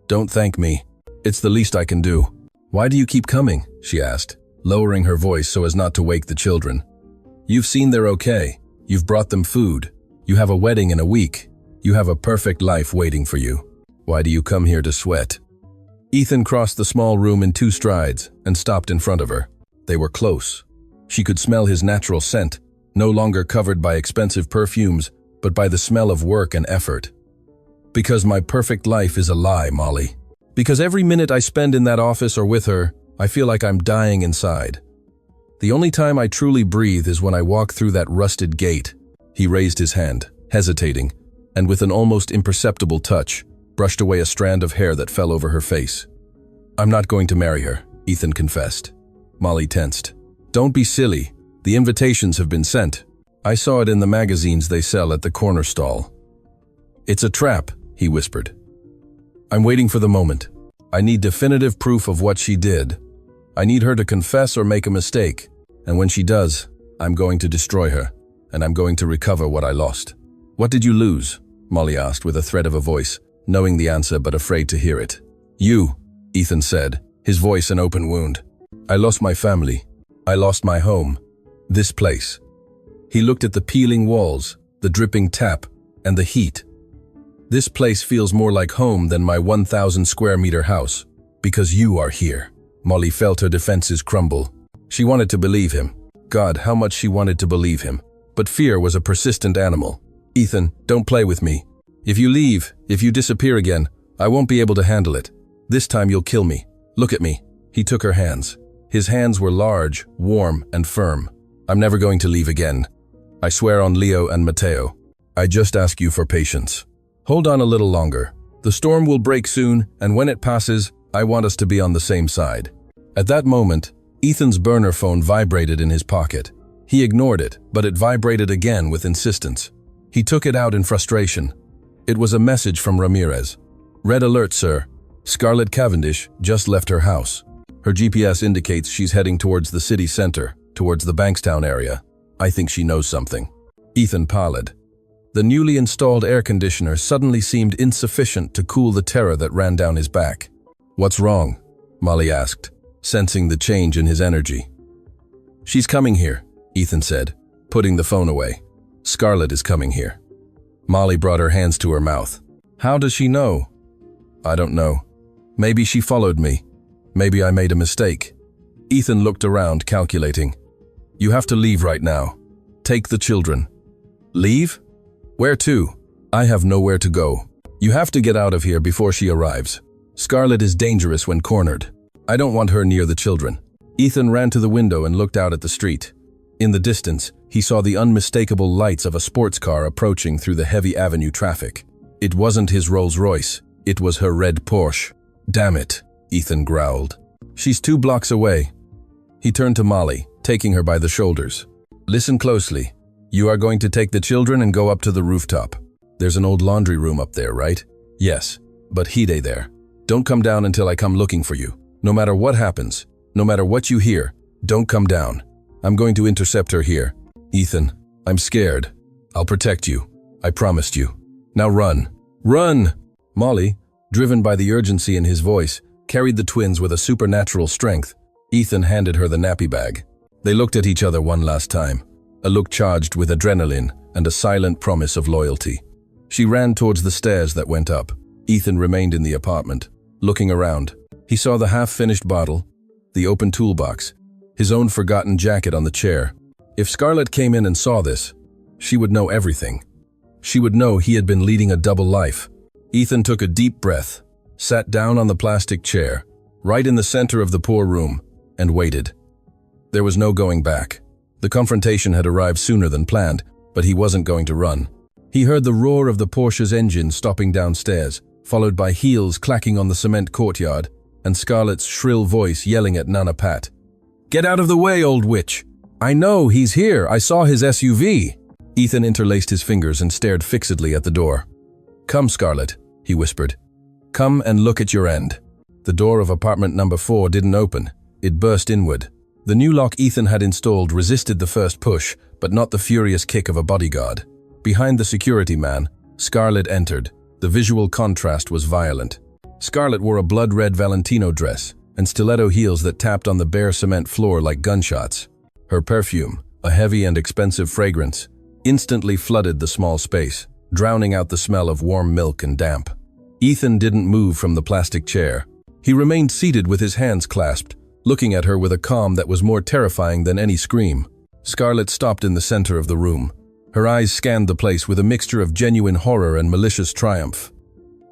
"Don't thank me. It's the least I can do." "Why do you keep coming?" she asked, lowering her voice so as not to wake the children. "You've seen they're okay. You've brought them food. You have a wedding in a week. You have a perfect life waiting for you. Why do you come here to sweat?" Ethan crossed the small room in 2 strides and stopped in front of her. They were close. She could smell his natural scent, no longer covered by expensive perfumes, but by the smell of work and effort. "Because my perfect life is a lie, Molly. Because every minute I spend in that office or with her, I feel like I'm dying inside. The only time I truly breathe is when I walk through that rusted gate." He raised his hand, hesitating, and with an almost imperceptible touch, brushed away a strand of hair that fell over her face. "I'm not going to marry her," Ethan confessed. Molly tensed. "Don't be silly. The invitations have been sent. I saw it in the magazines they sell at the corner stall." "It's a trap," he whispered. "I'm waiting for the moment. I need definitive proof of what she did. I need her to confess or make a mistake, and when she does, I'm going to destroy her, and I'm going to recover what I lost." "What did you lose?" Molly asked with a thread of a voice, knowing the answer but afraid to hear it. "You," Ethan said, his voice an open wound. "I lost my family. I lost my home. This place." He looked at the peeling walls, the dripping tap, and the heat. "This place feels more like home than my 1,000 square meter house, because you are here." Molly felt her defenses crumble. She wanted to believe him. God, how much she wanted to believe him. But fear was a persistent animal. "Ethan, don't play with me. If you leave, if you disappear again, I won't be able to handle it. This time you'll kill me. Look at me." He took her hands. His hands were large, warm, and firm. "I'm never going to leave again. I swear on Leo and Matteo. I just ask you for patience. Hold on a little longer. The storm will break soon, and when it passes, I want us to be on the same side." At that moment, Ethan's burner phone vibrated in his pocket. He ignored it, but it vibrated again with insistence. He took it out in frustration. It was a message from Ramirez. "Red alert, sir. Scarlett Cavendish just left her house. Her GPS indicates she's heading towards the city center, towards the Bankstown area. I think she knows something." Ethan pallid. The newly installed air conditioner suddenly seemed insufficient to cool the terror that ran down his back. "What's wrong?" Molly asked, sensing the change in his energy. "She's coming here," Ethan said, putting the phone away. "Scarlett is coming here." Molly brought her hands to her mouth. "How does she know?" "I don't know. Maybe she followed me. Maybe I made a mistake." Ethan looked around, calculating. "You have to leave right now. Take the children." "Leave? Where to?" "I have nowhere to go. You have to get out of here before she arrives. Scarlett is dangerous when cornered. I don't want her near the children." Ethan ran to the window and looked out at the street. In the distance, he saw the unmistakable lights of a sports car approaching through the heavy avenue traffic. It wasn't his Rolls-Royce. It was her red Porsche. "Damn it," Ethan growled. "She's 2 blocks away." He turned to Molly, taking her by the shoulders. "Listen closely. You are going to take the children and go up to the rooftop. There's an old laundry room up there, right?" "Yes, but Hide there. Don't come down until I come looking for you. No matter what happens, no matter what you hear, don't come down. I'm going to intercept her here." "Ethan, I'm scared. I'll protect you. I promised you. Now run. Run!" Molly, driven by the urgency in his voice, carried the twins with a supernatural strength. Ethan handed her the nappy bag. They looked at each other one last time, a look charged with adrenaline and a silent promise of loyalty. She ran towards the stairs that went up. Ethan remained in the apartment, looking around. He saw the half-finished bottle, the open toolbox, his own forgotten jacket on the chair. If Scarlett came in and saw this, she would know everything. She would know he had been leading a double life. Ethan took a deep breath, sat down on the plastic chair, right in the center of the poor room, and waited. There was no going back. The confrontation had arrived sooner than planned, but he wasn't going to run. He heard the roar of the Porsche's engine stopping downstairs, followed by heels clacking on the cement courtyard, and Scarlett's shrill voice yelling at Nana Pat. "Get out of the way, old witch! I know, he's here, I saw his SUV!" Ethan interlaced his fingers and stared fixedly at the door. "Come, Scarlett," he whispered. "Come and look at your end." The door of apartment number 4 didn't open. It burst inward. The new lock Ethan had installed resisted the first push, but not the furious kick of a bodyguard. Behind the security man, Scarlett entered. The visual contrast was violent. Scarlett wore a blood-red Valentino dress and stiletto heels that tapped on the bare cement floor like gunshots. Her perfume, a heavy and expensive fragrance, instantly flooded the small space, drowning out the smell of warm milk and damp. Ethan didn't move from the plastic chair. He remained seated with his hands clasped, looking at her with a calm that was more terrifying than any scream. Scarlett stopped in the center of the room. Her eyes scanned the place with a mixture of genuine horror and malicious triumph.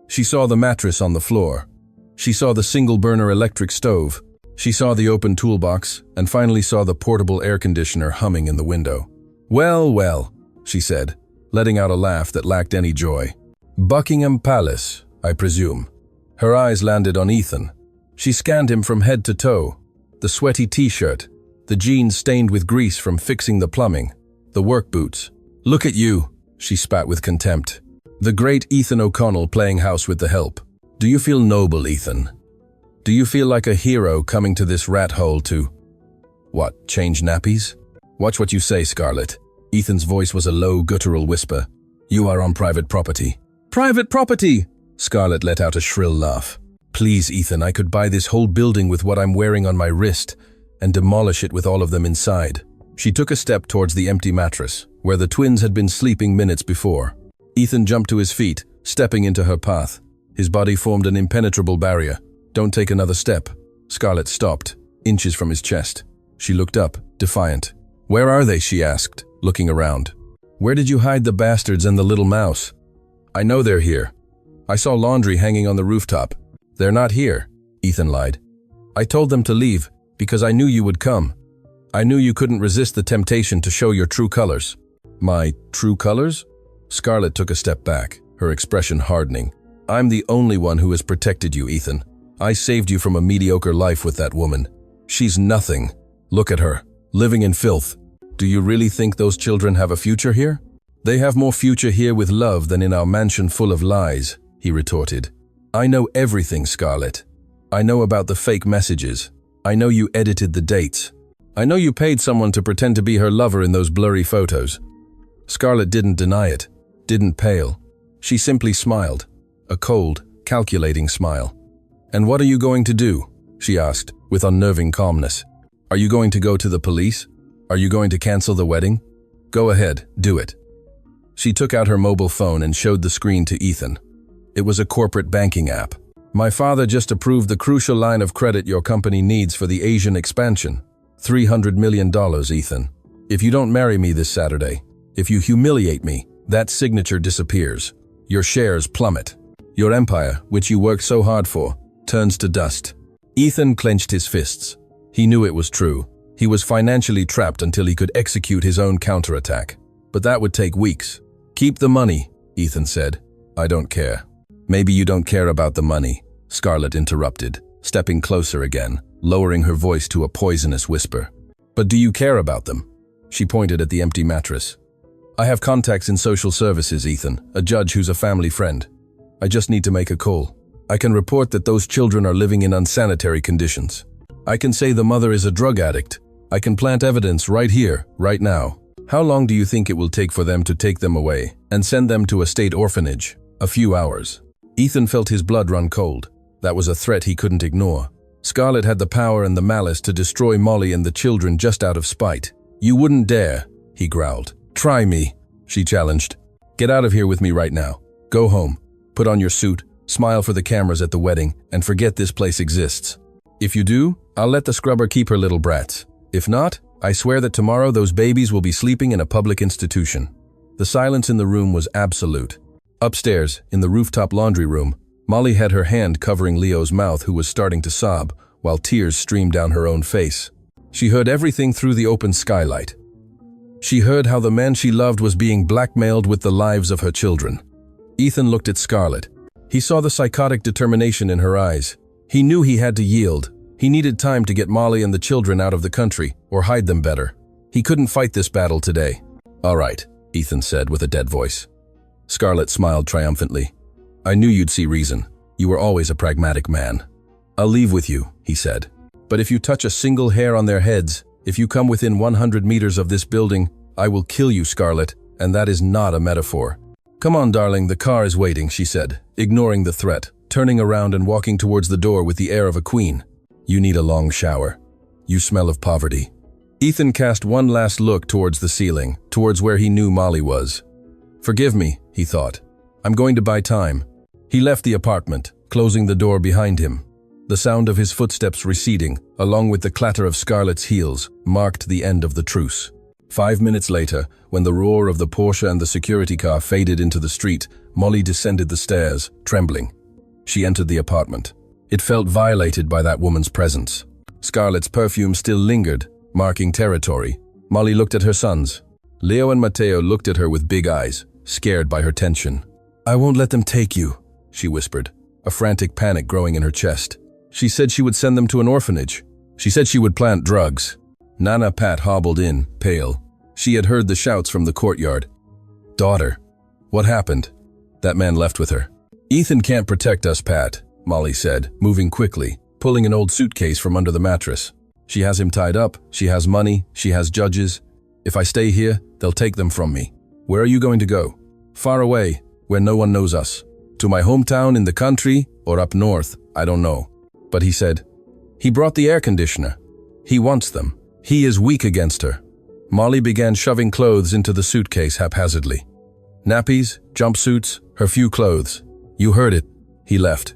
She saw the mattress on the floor. She saw the single-burner electric stove. She saw the open toolbox, and finally saw the portable air conditioner humming in the window. "Well, well," she said, letting out a laugh that lacked any joy. "Buckingham Palace, I presume." Her eyes landed on Ethan. She scanned him from head to toe. The sweaty t-shirt, the jeans stained with grease from fixing the plumbing, the work boots. "Look at you," she spat with contempt. The great Ethan O'Connell playing house with the help. "Do you feel noble, Ethan? Do you feel like a hero coming to this rat hole to, what, change nappies? Watch what you say, Scarlett." Ethan's voice was a low, guttural whisper. "You are on private property." "Private property!" Scarlett let out a shrill laugh. "Please, Ethan, I could buy this whole building with what I'm wearing on my wrist and demolish it with all of them inside." She took a step towards the empty mattress, where the twins had been sleeping minutes before. Ethan jumped to his feet, stepping into her path. His body formed an impenetrable barrier. "Don't take another step." Scarlett stopped, inches from his chest. She looked up, defiant. "Where are they?" she asked, looking around. "Where did you hide the bastards and the little mouse?" "I know they're here. I saw laundry hanging on the rooftop." "They're not here," Ethan lied. "I told them to leave because I knew you would come. I knew you couldn't resist the temptation to show your true colors." "My true colors?" Scarlett took a step back, her expression hardening. "I'm the only one who has protected you, Ethan. I saved you from a mediocre life with that woman. She's nothing. Look at her, living in filth. Do you really think those children have a future here?" "They have more future here with love than in our mansion full of lies," he retorted. "I know everything, Scarlett. I know about the fake messages. I know you edited the dates. I know you paid someone to pretend to be her lover in those blurry photos." Scarlett didn't deny it, didn't pale. She simply smiled, a cold, calculating smile. "And what are you going to do?" she asked, with unnerving calmness. "Are you going to go to the police? Are you going to cancel the wedding? Go ahead, do it." She took out her mobile phone and showed the screen to Ethan. It was a corporate banking app. "My father just approved the crucial line of credit your company needs for the Asian expansion. $300 million, Ethan. If you don't marry me this Saturday, if you humiliate me, that signature disappears. Your shares plummet. Your empire, which you worked so hard for, turns to dust." Ethan clenched his fists. He knew it was true. He was financially trapped until he could execute his own counterattack. But that would take weeks. "Keep the money," Ethan said. "I don't care." "Maybe you don't care about the money," Scarlett interrupted, stepping closer again, lowering her voice to a poisonous whisper. "But do you care about them?" She pointed at the empty mattress. "I have contacts in social services, Ethan, a judge who's a family friend. I just need to make a call. I can report that those children are living in unsanitary conditions. I can say the mother is a drug addict. I can plant evidence right here, right now. How long do you think it will take for them to take them away and send them to a state orphanage? A few hours." Ethan felt his blood run cold. That was a threat he couldn't ignore. Scarlett had the power and the malice to destroy Molly and the children just out of spite. "You wouldn't dare," he growled. "Try me," she challenged. "Get out of here with me right now. Go home. Put on your suit, smile for the cameras at the wedding, and forget this place exists. If you do, I'll let the scrubber keep her little brats. If not, I swear that tomorrow those babies will be sleeping in a public institution." The silence in the room was absolute. Upstairs, in the rooftop laundry room, Molly had her hand covering Leo's mouth, who was starting to sob, while tears streamed down her own face. She heard everything through the open skylight. She heard how the man she loved was being blackmailed with the lives of her children. Ethan looked at Scarlett. He saw the psychotic determination in her eyes. He knew he had to yield. He needed time to get Molly and the children out of the country, or hide them better. He couldn't fight this battle today. "All right," Ethan said with a dead voice. Scarlett smiled triumphantly. "I knew you'd see reason. You were always a pragmatic man." "I'll leave with you," he said. "But if you touch a single hair on their heads, if you come within 100 meters of this building, I will kill you, Scarlett, and that is not a metaphor." "Come on, darling, the car is waiting," she said, ignoring the threat, turning around and walking towards the door with the air of a queen. "You need a long shower. You smell of poverty." Ethan cast one last look towards the ceiling, towards where he knew Molly was. "Forgive me," he thought. "I'm going to buy time." He left the apartment, closing the door behind him. The sound of his footsteps receding, along with the clatter of Scarlett's heels, marked the end of the truce. 5 minutes later, when the roar of the Porsche and the security car faded into the street, Molly descended the stairs, trembling. She entered the apartment. It felt violated by that woman's presence. Scarlett's perfume still lingered, marking territory. Molly looked at her sons. Leo and Matteo looked at her with big eyes, scared by her tension. "I won't let them take you," she whispered, a frantic panic growing in her chest. She said she would send them to an orphanage. She said she would plant drugs. Nana Pat hobbled in, pale. She had heard the shouts from the courtyard. "Daughter, what happened?" That man left with her. "Ethan can't protect us, Pat," Molly said, moving quickly, pulling an old suitcase from under the mattress. "She has him tied up, she has money, she has judges. If I stay here, they'll take them from me." "Where are you going to go?" "Far away, where no one knows us. To my hometown in the country, or up north, I don't know." But he said, "He brought the air conditioner. He wants them. He is weak against her." Molly began shoving clothes into the suitcase haphazardly. Nappies, jumpsuits, her few clothes. "You heard it. He left.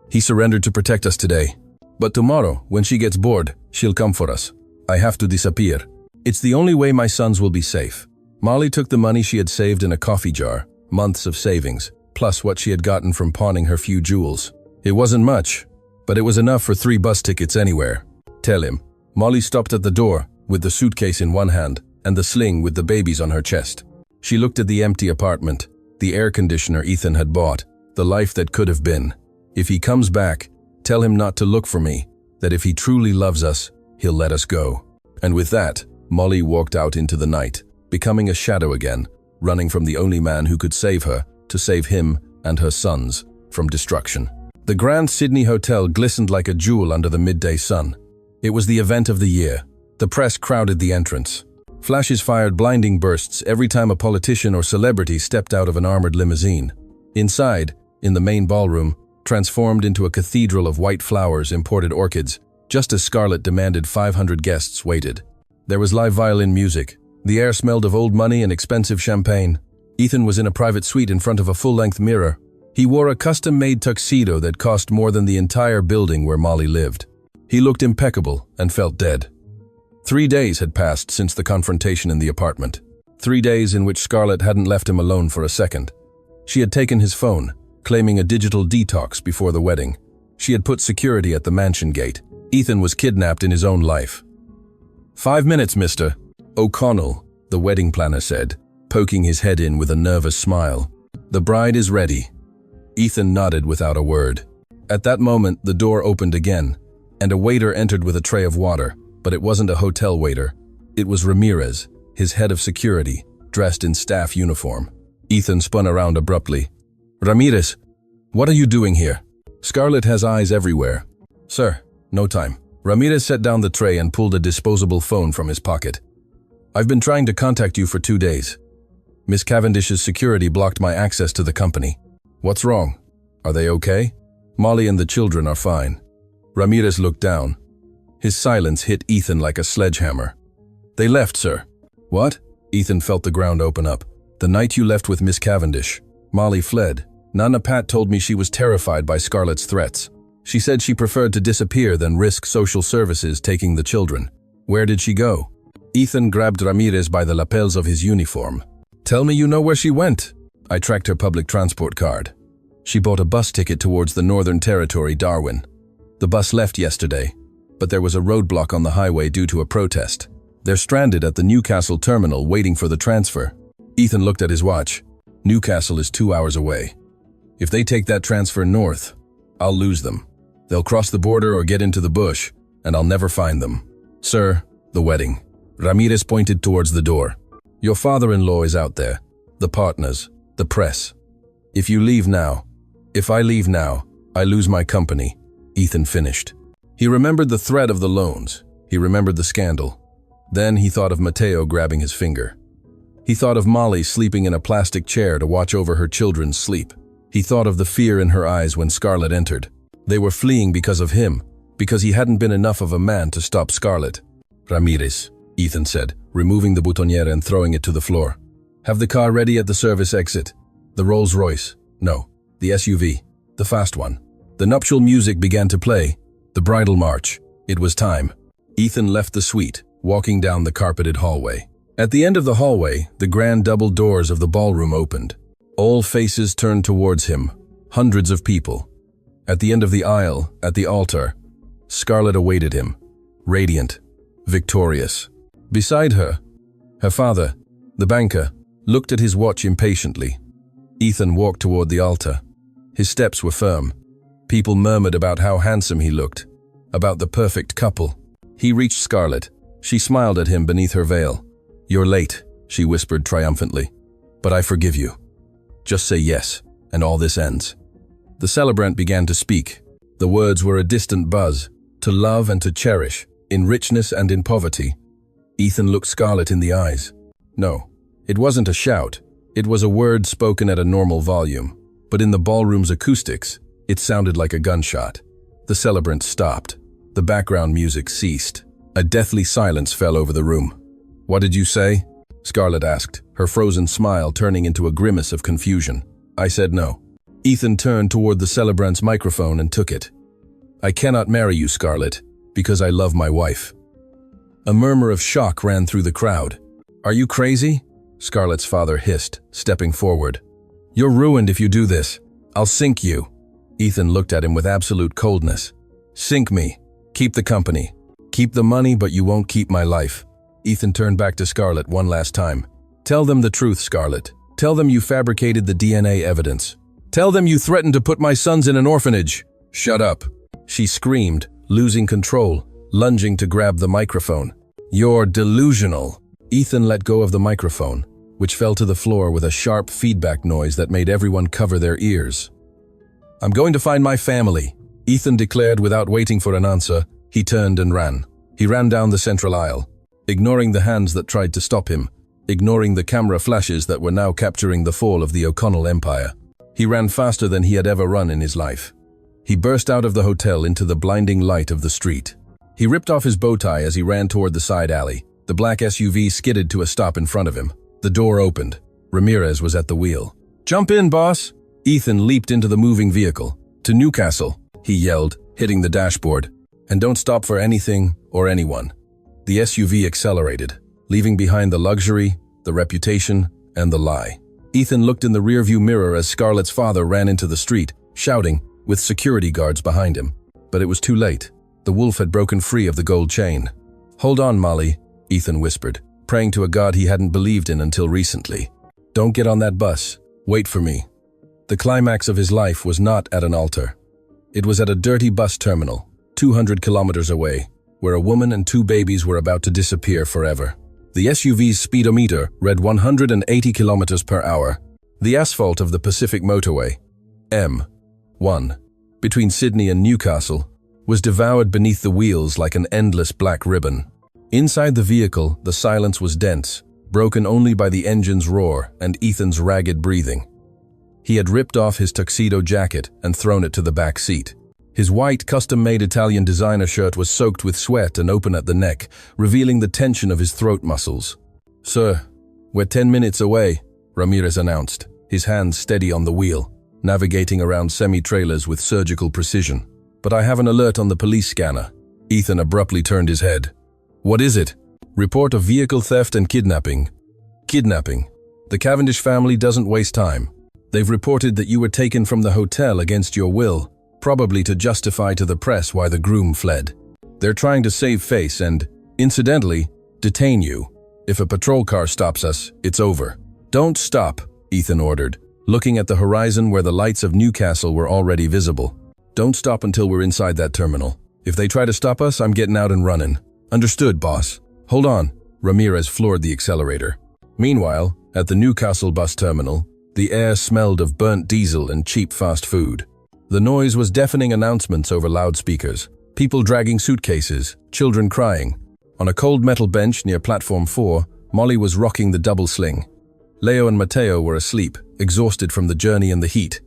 He surrendered to protect us today. But tomorrow, when she gets bored, she'll come for us. I have to disappear. It's the only way my sons will be safe." Molly took the money she had saved in a coffee jar, months of savings, plus what she had gotten from pawning her few jewels. It wasn't much, but it was enough for 3 bus tickets anywhere. "Tell him." Molly stopped at the door, with the suitcase in one hand and the sling with the babies on her chest. She looked at the empty apartment, the air conditioner Ethan had bought, the life that could have been. "If he comes back, tell him not to look for me, that if he truly loves us, he'll let us go." And with that, Molly walked out into the night, becoming a shadow again, running from the only man who could save her, to save him and her sons from destruction. The Grand Sydney Hotel glistened like a jewel under the midday sun. It was the event of the year. The press crowded the entrance. Flashes fired blinding bursts every time a politician or celebrity stepped out of an armored limousine. Inside, in the main ballroom, transformed into a cathedral of white flowers, imported orchids, just as Scarlett demanded, 500 guests waited. There was live violin music. The air smelled of old money and expensive champagne. Ethan was in a private suite in front of a full-length mirror. He wore a custom-made tuxedo that cost more than the entire building where Molly lived. He looked impeccable and felt dead. 3 days had passed since the confrontation in the apartment. 3 days in which Scarlett hadn't left him alone for a second. She had taken his phone, claiming a digital detox before the wedding. She had put security at the mansion gate. Ethan was kidnapped in his own life. "5 minutes, Mr. O'Connell," the wedding planner said, poking his head in with a nervous smile. "The bride is ready." Ethan nodded without a word. At that moment, the door opened again, and a waiter entered with a tray of water, but it wasn't a hotel waiter. It was Ramirez, his head of security, dressed in staff uniform. Ethan spun around abruptly. "Ramirez, what are you doing here?" Scarlett has eyes everywhere. "Sir, no time." Ramirez set down the tray and pulled a disposable phone from his pocket. "I've been trying to contact you for 2 days. Miss Cavendish's security blocked my access to the company. What's wrong? Are they okay?" "Molly and the children are fine." Ramirez looked down. His silence hit Ethan like a sledgehammer. "They left, sir." "What?" Ethan felt the ground open up. "The night you left with Miss Cavendish, Molly fled. Nana Pat told me she was terrified by Scarlett's threats. She said she preferred to disappear than risk social services taking the children." "Where did she go?" Ethan grabbed Ramirez by the lapels of his uniform. "Tell me you know where she went." "I tracked her public transport card. She bought a bus ticket towards the Northern Territory, Darwin. The bus left yesterday, but there was a roadblock on the highway due to a protest. They're stranded at the Newcastle terminal waiting for the transfer." Ethan looked at his watch. "Newcastle is 2 hours away. If they take that transfer north, I'll lose them. They'll cross the border or get into the bush, and I'll never find them." "Sir, the wedding." Ramirez pointed towards the door. "Your father-in-law is out there. The partners, the press. If I leave now, I lose my company. Ethan finished. He remembered the threat of the loans. He remembered the scandal. Then he thought of Matteo grabbing his finger. He thought of Molly sleeping in a plastic chair to watch over her children's sleep. He thought of the fear in her eyes when Scarlett entered. They were fleeing because of him, because he hadn't been enough of a man to stop Scarlett. Ramirez, Ethan said, removing the boutonniere and throwing it to the floor. Have the car ready at the service exit. The Rolls Royce. No, the SUV. The fast one. The nuptial music began to play. The bridal march. It was time. Ethan left the suite, walking down the carpeted hallway. At the end of the hallway, the grand double doors of the ballroom opened. All faces turned towards him. Hundreds of people. At the end of the aisle, at the altar, Scarlett awaited him. Radiant. Victorious. Beside her, her father, the banker, looked at his watch impatiently. Ethan walked toward the altar. His steps were firm. People murmured about how handsome he looked, about the perfect couple. He reached Scarlett. She smiled at him beneath her veil. "You're late," she whispered triumphantly. "But I forgive you. Just say yes, and all this ends." The celebrant began to speak. The words were a distant buzz, to love and to cherish, in richness and in poverty. Ethan looked Scarlett in the eyes. No, it wasn't a shout. It was a word spoken at a normal volume. But in the ballroom's acoustics, it sounded like a gunshot. The celebrant stopped. The background music ceased. A deathly silence fell over the room. "What did you say?" Scarlett asked, her frozen smile turning into a grimace of confusion. "I said no." Ethan turned toward the celebrant's microphone and took it. "I cannot marry you, Scarlett, because I love my wife." A murmur of shock ran through the crowd. "Are you crazy?" Scarlett's father hissed, stepping forward. "You're ruined if you do this. I'll sink you." Ethan looked at him with absolute coldness. "Sink me. Keep the company. Keep the money, but you won't keep my life." Ethan turned back to Scarlett one last time. "Tell them the truth, Scarlett. Tell them you fabricated the DNA evidence. Tell them you threatened to put my sons in an orphanage." "Shut up," she screamed, losing control, lunging to grab the microphone. "You're delusional." Ethan let go of the microphone, which fell to the floor with a sharp feedback noise that made everyone cover their ears. "I'm going to find my family," Ethan declared without waiting for an answer. He turned and ran. He ran down the central aisle, ignoring the hands that tried to stop him, ignoring the camera flashes that were now capturing the fall of the O'Connell empire. He ran faster than he had ever run in his life. He burst out of the hotel into the blinding light of the street. He ripped off his bow tie as he ran toward the side alley. The black SUV skidded to a stop in front of him. The door opened. Ramirez was at the wheel. "Jump in, boss!" Ethan leaped into the moving vehicle. "To Newcastle," he yelled, hitting the dashboard. "And don't stop for anything or anyone." The SUV accelerated, leaving behind the luxury, the reputation, and the lie. Ethan looked in the rearview mirror as Scarlett's father ran into the street, shouting, with security guards behind him. But it was too late. The wolf had broken free of the gold chain. "Hold on, Molly," Ethan whispered, praying to a god he hadn't believed in until recently. "Don't get on that bus. Wait for me." The climax of his life was not at an altar. It was at a dirty bus terminal, 200 kilometers away, where a woman and 2 babies were about to disappear forever. The SUV's speedometer read 180 kilometers per hour. The asphalt of the Pacific Motorway, M1, between Sydney and Newcastle, was devoured beneath the wheels like an endless black ribbon. Inside the vehicle, the silence was dense, broken only by the engine's roar and Ethan's ragged breathing. He had ripped off his tuxedo jacket and thrown it to the back seat. His white, custom-made Italian designer shirt was soaked with sweat and open at the neck, revealing the tension of his throat muscles. "Sir, we're 10 minutes away," Ramirez announced, his hands steady on the wheel, navigating around semi-trailers with surgical precision. "But I have an alert on the police scanner." Ethan abruptly turned his head. "What is it?" "Report of vehicle theft and kidnapping." "Kidnapping? The Cavendish family doesn't waste time. They've reported that you were taken from the hotel against your will, probably to justify to the press why the groom fled. They're trying to save face and, incidentally, detain you. If a patrol car stops us, it's over." "Don't stop," Ethan ordered, looking at the horizon where the lights of Newcastle were already visible. "Don't stop until we're inside that terminal. If they try to stop us, I'm getting out and running." "Understood, boss." "Hold on." Ramirez floored the accelerator. Meanwhile, at the Newcastle bus terminal, the air smelled of burnt diesel and cheap fast food. The noise was deafening announcements over loudspeakers. People dragging suitcases, children crying. On a cold metal bench near platform 4, Molly was rocking the double sling. Leo and Matteo were asleep, exhausted from the journey and the heat.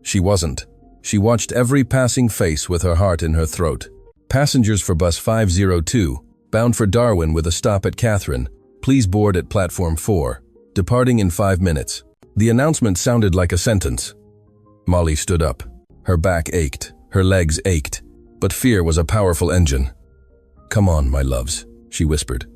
She wasn't. She watched every passing face with her heart in her throat. Passengers for bus 502, bound for Darwin with a stop at Catherine. Please board at platform 4. Departing in 5 minutes. The announcement sounded like a sentence. Molly stood up. Her back ached, her legs ached, but fear was a powerful engine. "Come on, my loves," she whispered.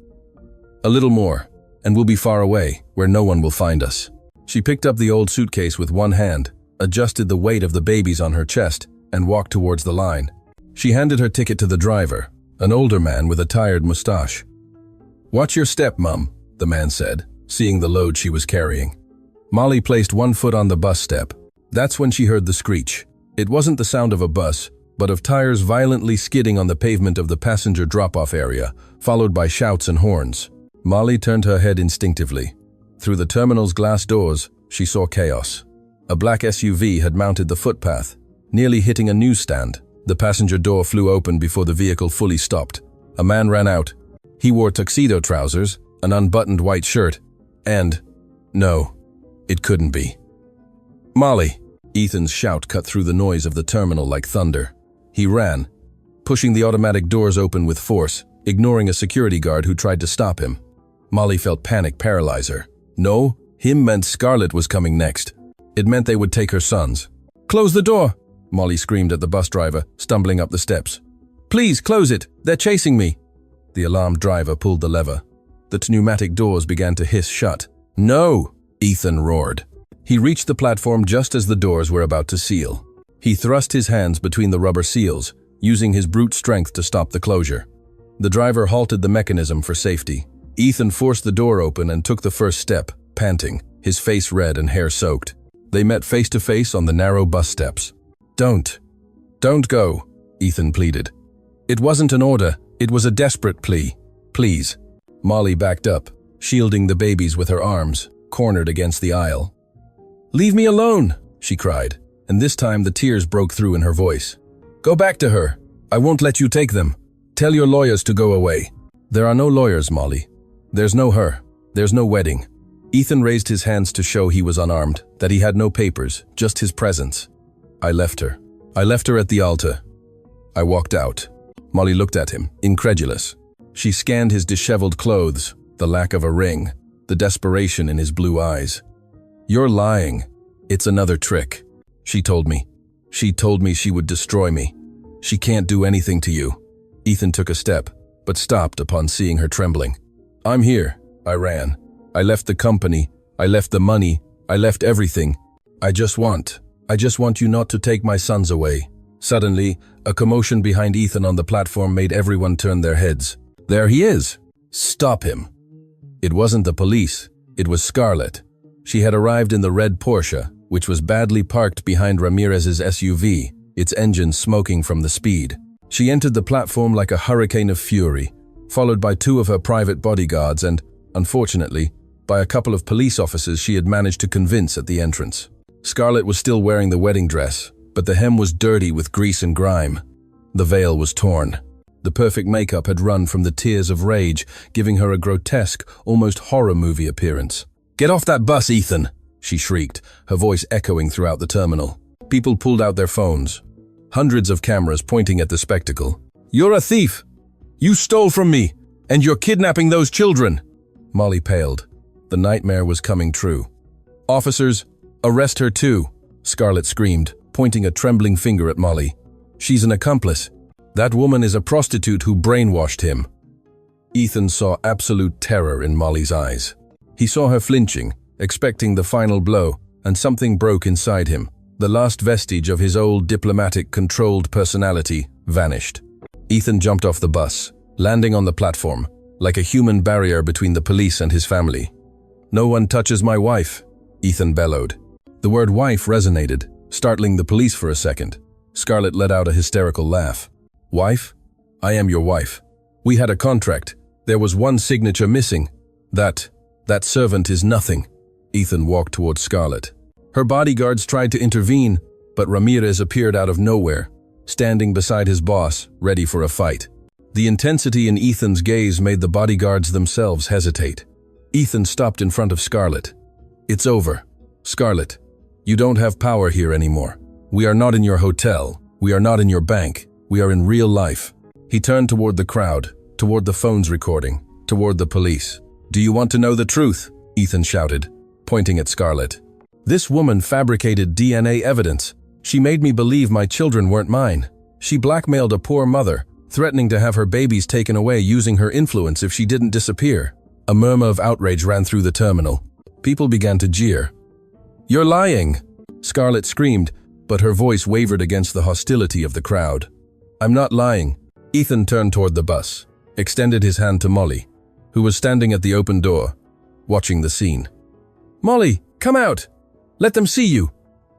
"A little more, and we'll be far away, where no one will find us." She picked up the old suitcase with one hand, adjusted the weight of the babies on her chest, and walked towards the line. She handed her ticket to the driver, an older man with a tired mustache. "Watch your step, Mum," the man said, seeing the load she was carrying. Molly placed one foot on the bus step. That's when she heard the screech. It wasn't the sound of a bus, but of tires violently skidding on the pavement of the passenger drop-off area, followed by shouts and horns. Molly turned her head instinctively. Through the terminal's glass doors, she saw chaos. A black SUV had mounted the footpath, nearly hitting a newsstand. The passenger door flew open before the vehicle fully stopped. A man ran out. He wore tuxedo trousers, an unbuttoned white shirt, and… no, it couldn't be. "Molly!" Ethan's shout cut through the noise of the terminal like thunder. He ran, pushing the automatic doors open with force, ignoring a security guard who tried to stop him. Molly felt panic paralyze her. No, him meant Scarlett was coming next. It meant they would take her sons. "Close the door!" Molly screamed at the bus driver, stumbling up the steps. "Please, close it! They're chasing me!" The alarmed driver pulled the lever. The pneumatic doors began to hiss shut. "No!" Ethan roared. He reached the platform just as the doors were about to seal. He thrust his hands between the rubber seals, using his brute strength to stop the closure. The driver halted the mechanism for safety. Ethan forced the door open and took the first step, panting, his face red and hair soaked. They met face to face on the narrow bus steps. Don't go," Ethan pleaded. "It wasn't an order, it was a desperate plea. Please." Molly backed up, shielding the babies with her arms, cornered against the aisle. "Leave me alone," she cried, and this time the tears broke through in her voice. "Go back to her. I won't let you take them. Tell your lawyers to go away." "There are no lawyers, Molly. There's no her. There's no wedding." Ethan raised his hands to show he was unarmed, that he had no papers, just his presence. "I left her. I left her at the altar. I walked out." Molly looked at him, incredulous. She scanned his disheveled clothes, the lack of a ring, the desperation in his blue eyes. "You're lying. It's another trick. She told me. She told me she would destroy me. She can't do anything to you." Ethan took a step, but stopped upon seeing her trembling. "I'm here." I ran. "I left the company. I left the money. I left everything. I just want you not to take my sons away." Suddenly, a commotion behind Ethan on the platform made everyone turn their heads. "There he is! Stop him!" It wasn't the police. It was Scarlett. She had arrived in the red Porsche, which was badly parked behind Ramirez's SUV, its engine smoking from the speed. She entered the platform like a hurricane of fury, followed by 2 of her private bodyguards and, unfortunately, by a couple of police officers she had managed to convince at the entrance. Scarlett was still wearing the wedding dress, but the hem was dirty with grease and grime. The veil was torn. The perfect makeup had run from the tears of rage, giving her a grotesque, almost horror movie appearance. "Get off that bus, Ethan!" she shrieked, her voice echoing throughout the terminal. People pulled out their phones, hundreds of cameras pointing at the spectacle. "You're a thief! You stole from me, and you're kidnapping those children!" Molly paled. The nightmare was coming true. "Officers, arrest her too!" Scarlett screamed, pointing a trembling finger at Molly. "She's an accomplice. That woman is a prostitute who brainwashed him." Ethan saw absolute terror in Molly's eyes. He saw her flinching, expecting the final blow, and something broke inside him. The last vestige of his old diplomatic, controlled personality vanished. Ethan jumped off the bus, landing on the platform, like a human barrier between the police and his family. "No one touches my wife," Ethan bellowed. The word wife resonated, startling the police for a second. Scarlett let out a hysterical laugh. "Wife? I am your wife. We had a contract. There was one signature missing. That servant is nothing." Ethan walked towards Scarlett. Her bodyguards tried to intervene, but Ramirez appeared out of nowhere, standing beside his boss, ready for a fight. The intensity in Ethan's gaze made the bodyguards themselves hesitate. Ethan stopped in front of Scarlett. "It's over. Scarlett, you don't have power here anymore. We are not in your hotel. We are not in your bank. We are in real life." He turned toward the crowd, toward the phones recording, toward the police. "Do you want to know the truth?" Ethan shouted, pointing at Scarlett. "This woman fabricated DNA evidence. She made me believe my children weren't mine. She blackmailed a poor mother, threatening to have her babies taken away using her influence if she didn't disappear." A murmur of outrage ran through the terminal. People began to jeer. "You're lying!" Scarlett screamed, but her voice wavered against the hostility of the crowd. "I'm not lying." Ethan turned toward the bus, extended his hand to Molly, who was standing at the open door, watching the scene. "Molly, come out! Let them see you!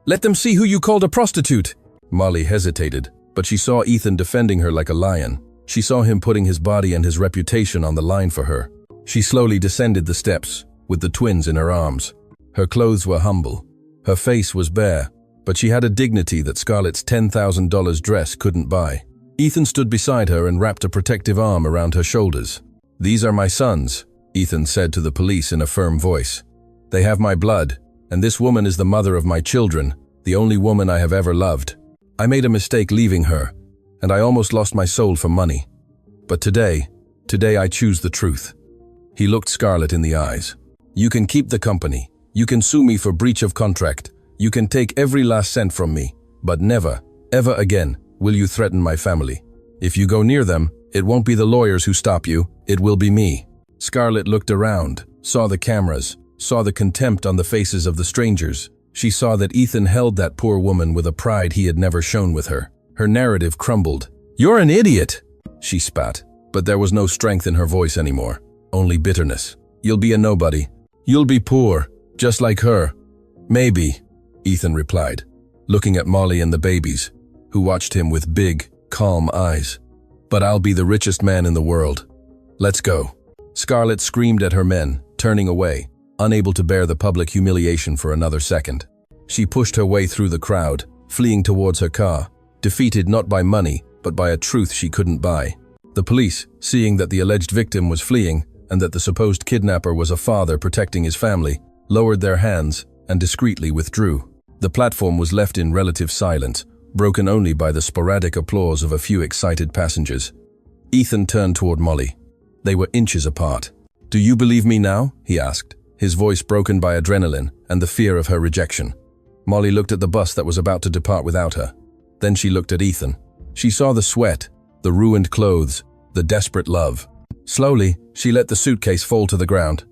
Let them see who you called a prostitute!" Molly hesitated, but she saw Ethan defending her like a lion. She saw him putting his body and his reputation on the line for her. She slowly descended the steps, with the twins in her arms. Her clothes were humble. Her face was bare, but she had a dignity that Scarlett's $10,000 dress couldn't buy. Ethan stood beside her and wrapped a protective arm around her shoulders. "These are my sons," Ethan said to the police in a firm voice. "They have my blood, and this woman is the mother of my children, the only woman I have ever loved. I made a mistake leaving her, and I almost lost my soul for money. But today I choose the truth." He looked Scarlett in the eyes. "You can keep the company. You can sue me for breach of contract. You can take every last cent from me, but never, ever again will you threaten my family. If you go near them, it won't be the lawyers who stop you, it will be me." Scarlett looked around, saw the cameras, saw the contempt on the faces of the strangers. She saw that Ethan held that poor woman with a pride he had never shown with her. Her narrative crumbled. "You're an idiot!" she spat, but there was no strength in her voice anymore, only bitterness. "You'll be a nobody. You'll be poor, just like her." "Maybe," Ethan replied, looking at Molly and the babies, who watched him with big, calm eyes. "But I'll be the richest man in the world. Let's go." Scarlett screamed at her men, turning away, unable to bear the public humiliation for another second. She pushed her way through the crowd, fleeing towards her car, defeated not by money, but by a truth she couldn't buy. The police, seeing that the alleged victim was fleeing and that the supposed kidnapper was a father protecting his family, lowered their hands and discreetly withdrew. The platform was left in relative silence, broken only by the sporadic applause of a few excited passengers. Ethan turned toward Molly. They were inches apart. "Do you believe me now?" he asked, his voice broken by adrenaline and the fear of her rejection. Molly looked at the bus that was about to depart without her. Then she looked at Ethan. She saw the sweat, the ruined clothes, the desperate love. Slowly, she let the suitcase fall to the ground.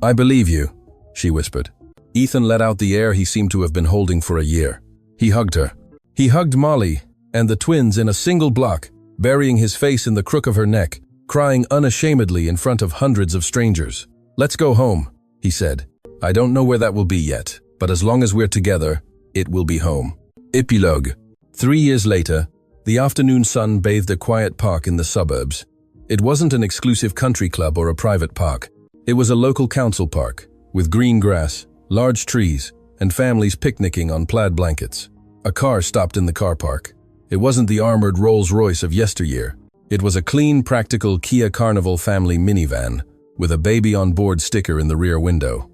"I believe you," she whispered. Ethan let out the air he seemed to have been holding for a year. He hugged her. He hugged Molly and the twins in a single block, burying his face in the crook of her neck, crying unashamedly in front of hundreds of strangers. "Let's go home," he said. "I don't know where that will be yet, but as long as we're together, it will be home." Epilogue. 3 years later, the afternoon sun bathed a quiet park in the suburbs. It wasn't an exclusive country club or a private park. It was a local council park, with green grass, large trees, and families picnicking on plaid blankets. A car stopped in the car park. It wasn't the armored Rolls-Royce of yesteryear. It was a clean, practical Kia Carnival family minivan, with a baby on board sticker in the rear window.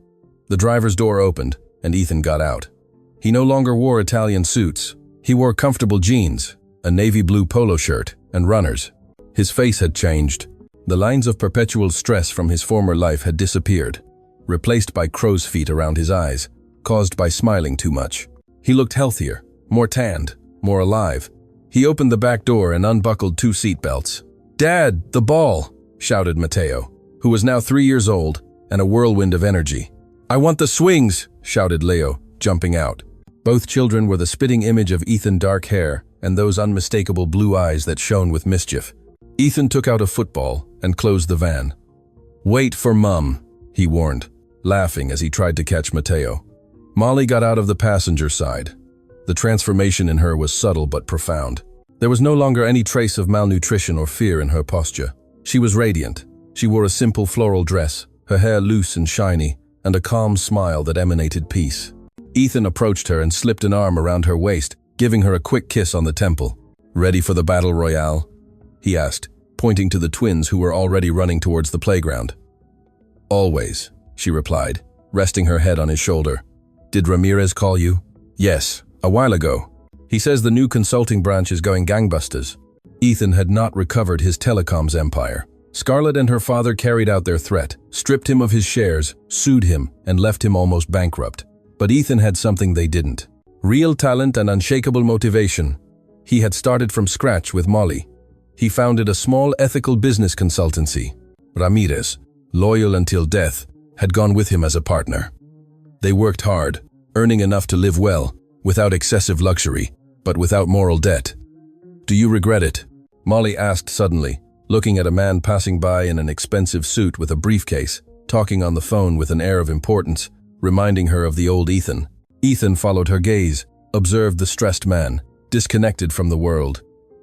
The driver's door opened, and Ethan got out. He no longer wore Italian suits. He wore comfortable jeans, a navy blue polo shirt, and runners. His face had changed. The lines of perpetual stress from his former life had disappeared, replaced by crow's feet around his eyes, caused by smiling too much. He looked healthier, more tanned, more alive. He opened the back door and unbuckled 2 seatbelts. "Dad, the ball!" shouted Mateo, who was now 3 years old and a whirlwind of energy. "I want the swings!" shouted Leo, jumping out. Both children were the spitting image of Ethan's dark hair and those unmistakable blue eyes that shone with mischief. Ethan took out a football and closed the van. "Wait for Mum," he warned, laughing as he tried to catch Mateo. Molly got out of the passenger side. The transformation in her was subtle but profound. There was no longer any trace of malnutrition or fear in her posture. She was radiant. She wore a simple floral dress, her hair loose and shiny, and a calm smile that emanated peace. Ethan approached her and slipped an arm around her waist, giving her a quick kiss on the temple. "Ready for the battle royale?" he asked, pointing to the twins who were already running towards the playground. "Always," she replied, resting her head on his shoulder. "Did Ramirez call you?" "Yes, a while ago. He says the new consulting branch is going gangbusters." Ethan had not recovered his telecoms empire. Scarlett and her father carried out their threat, stripped him of his shares, sued him, and left him almost bankrupt. But Ethan had something they didn't. Real talent and unshakable motivation. He had started from scratch with Molly. He founded a small ethical business consultancy. Ramirez, loyal until death, had gone with him as a partner. They worked hard, earning enough to live well, without excessive luxury, but without moral debt. "Do you regret it?" Molly asked suddenly, looking at a man passing by in an expensive suit with a briefcase, talking on the phone with an air of importance, reminding her of the old Ethan. Ethan followed her gaze, observed the stressed man, disconnected from the world.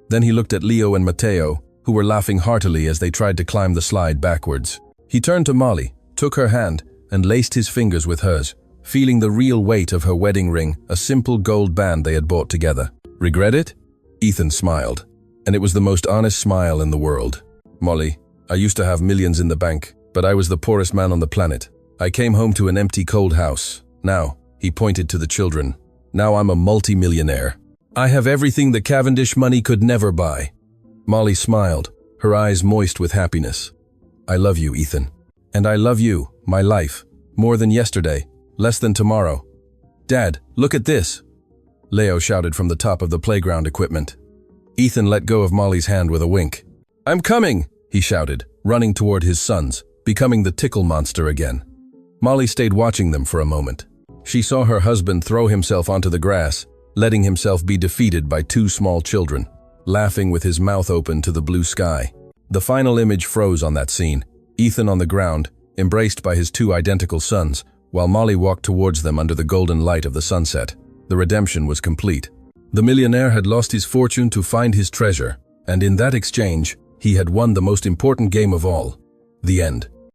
Then he looked at Leo and Mateo, who were laughing heartily as they tried to climb the slide backwards. He turned to Molly, took her hand, and laced his fingers with hers, feeling the real weight of her wedding ring, a simple gold band they had bought together. "Regret it?" Ethan smiled, and it was the most honest smile in the world. "Molly, I used to have millions in the bank, but I was the poorest man on the planet. I came home to an empty, cold house. Now," he pointed to the children, "now I'm a multi-millionaire. I have everything the Cavendish money could never buy." Molly smiled, her eyes moist with happiness. "I love you, Ethan. And I love you, my life, more than yesterday, less than tomorrow. Dad, look at this!" Leo shouted from the top of the playground equipment. Ethan let go of Molly's hand with a wink. "I'm coming!" he shouted, running toward his sons, becoming the tickle monster again. Molly stayed watching them for a moment. She saw her husband throw himself onto the grass, letting himself be defeated by two small children, laughing with his mouth open to the blue sky. The final image froze on that scene, Ethan on the ground, embraced by his two identical sons, while Molly walked towards them under the golden light of the sunset. The redemption was complete. The millionaire had lost his fortune to find his treasure, and in that exchange, he had won the most important game of all. The end.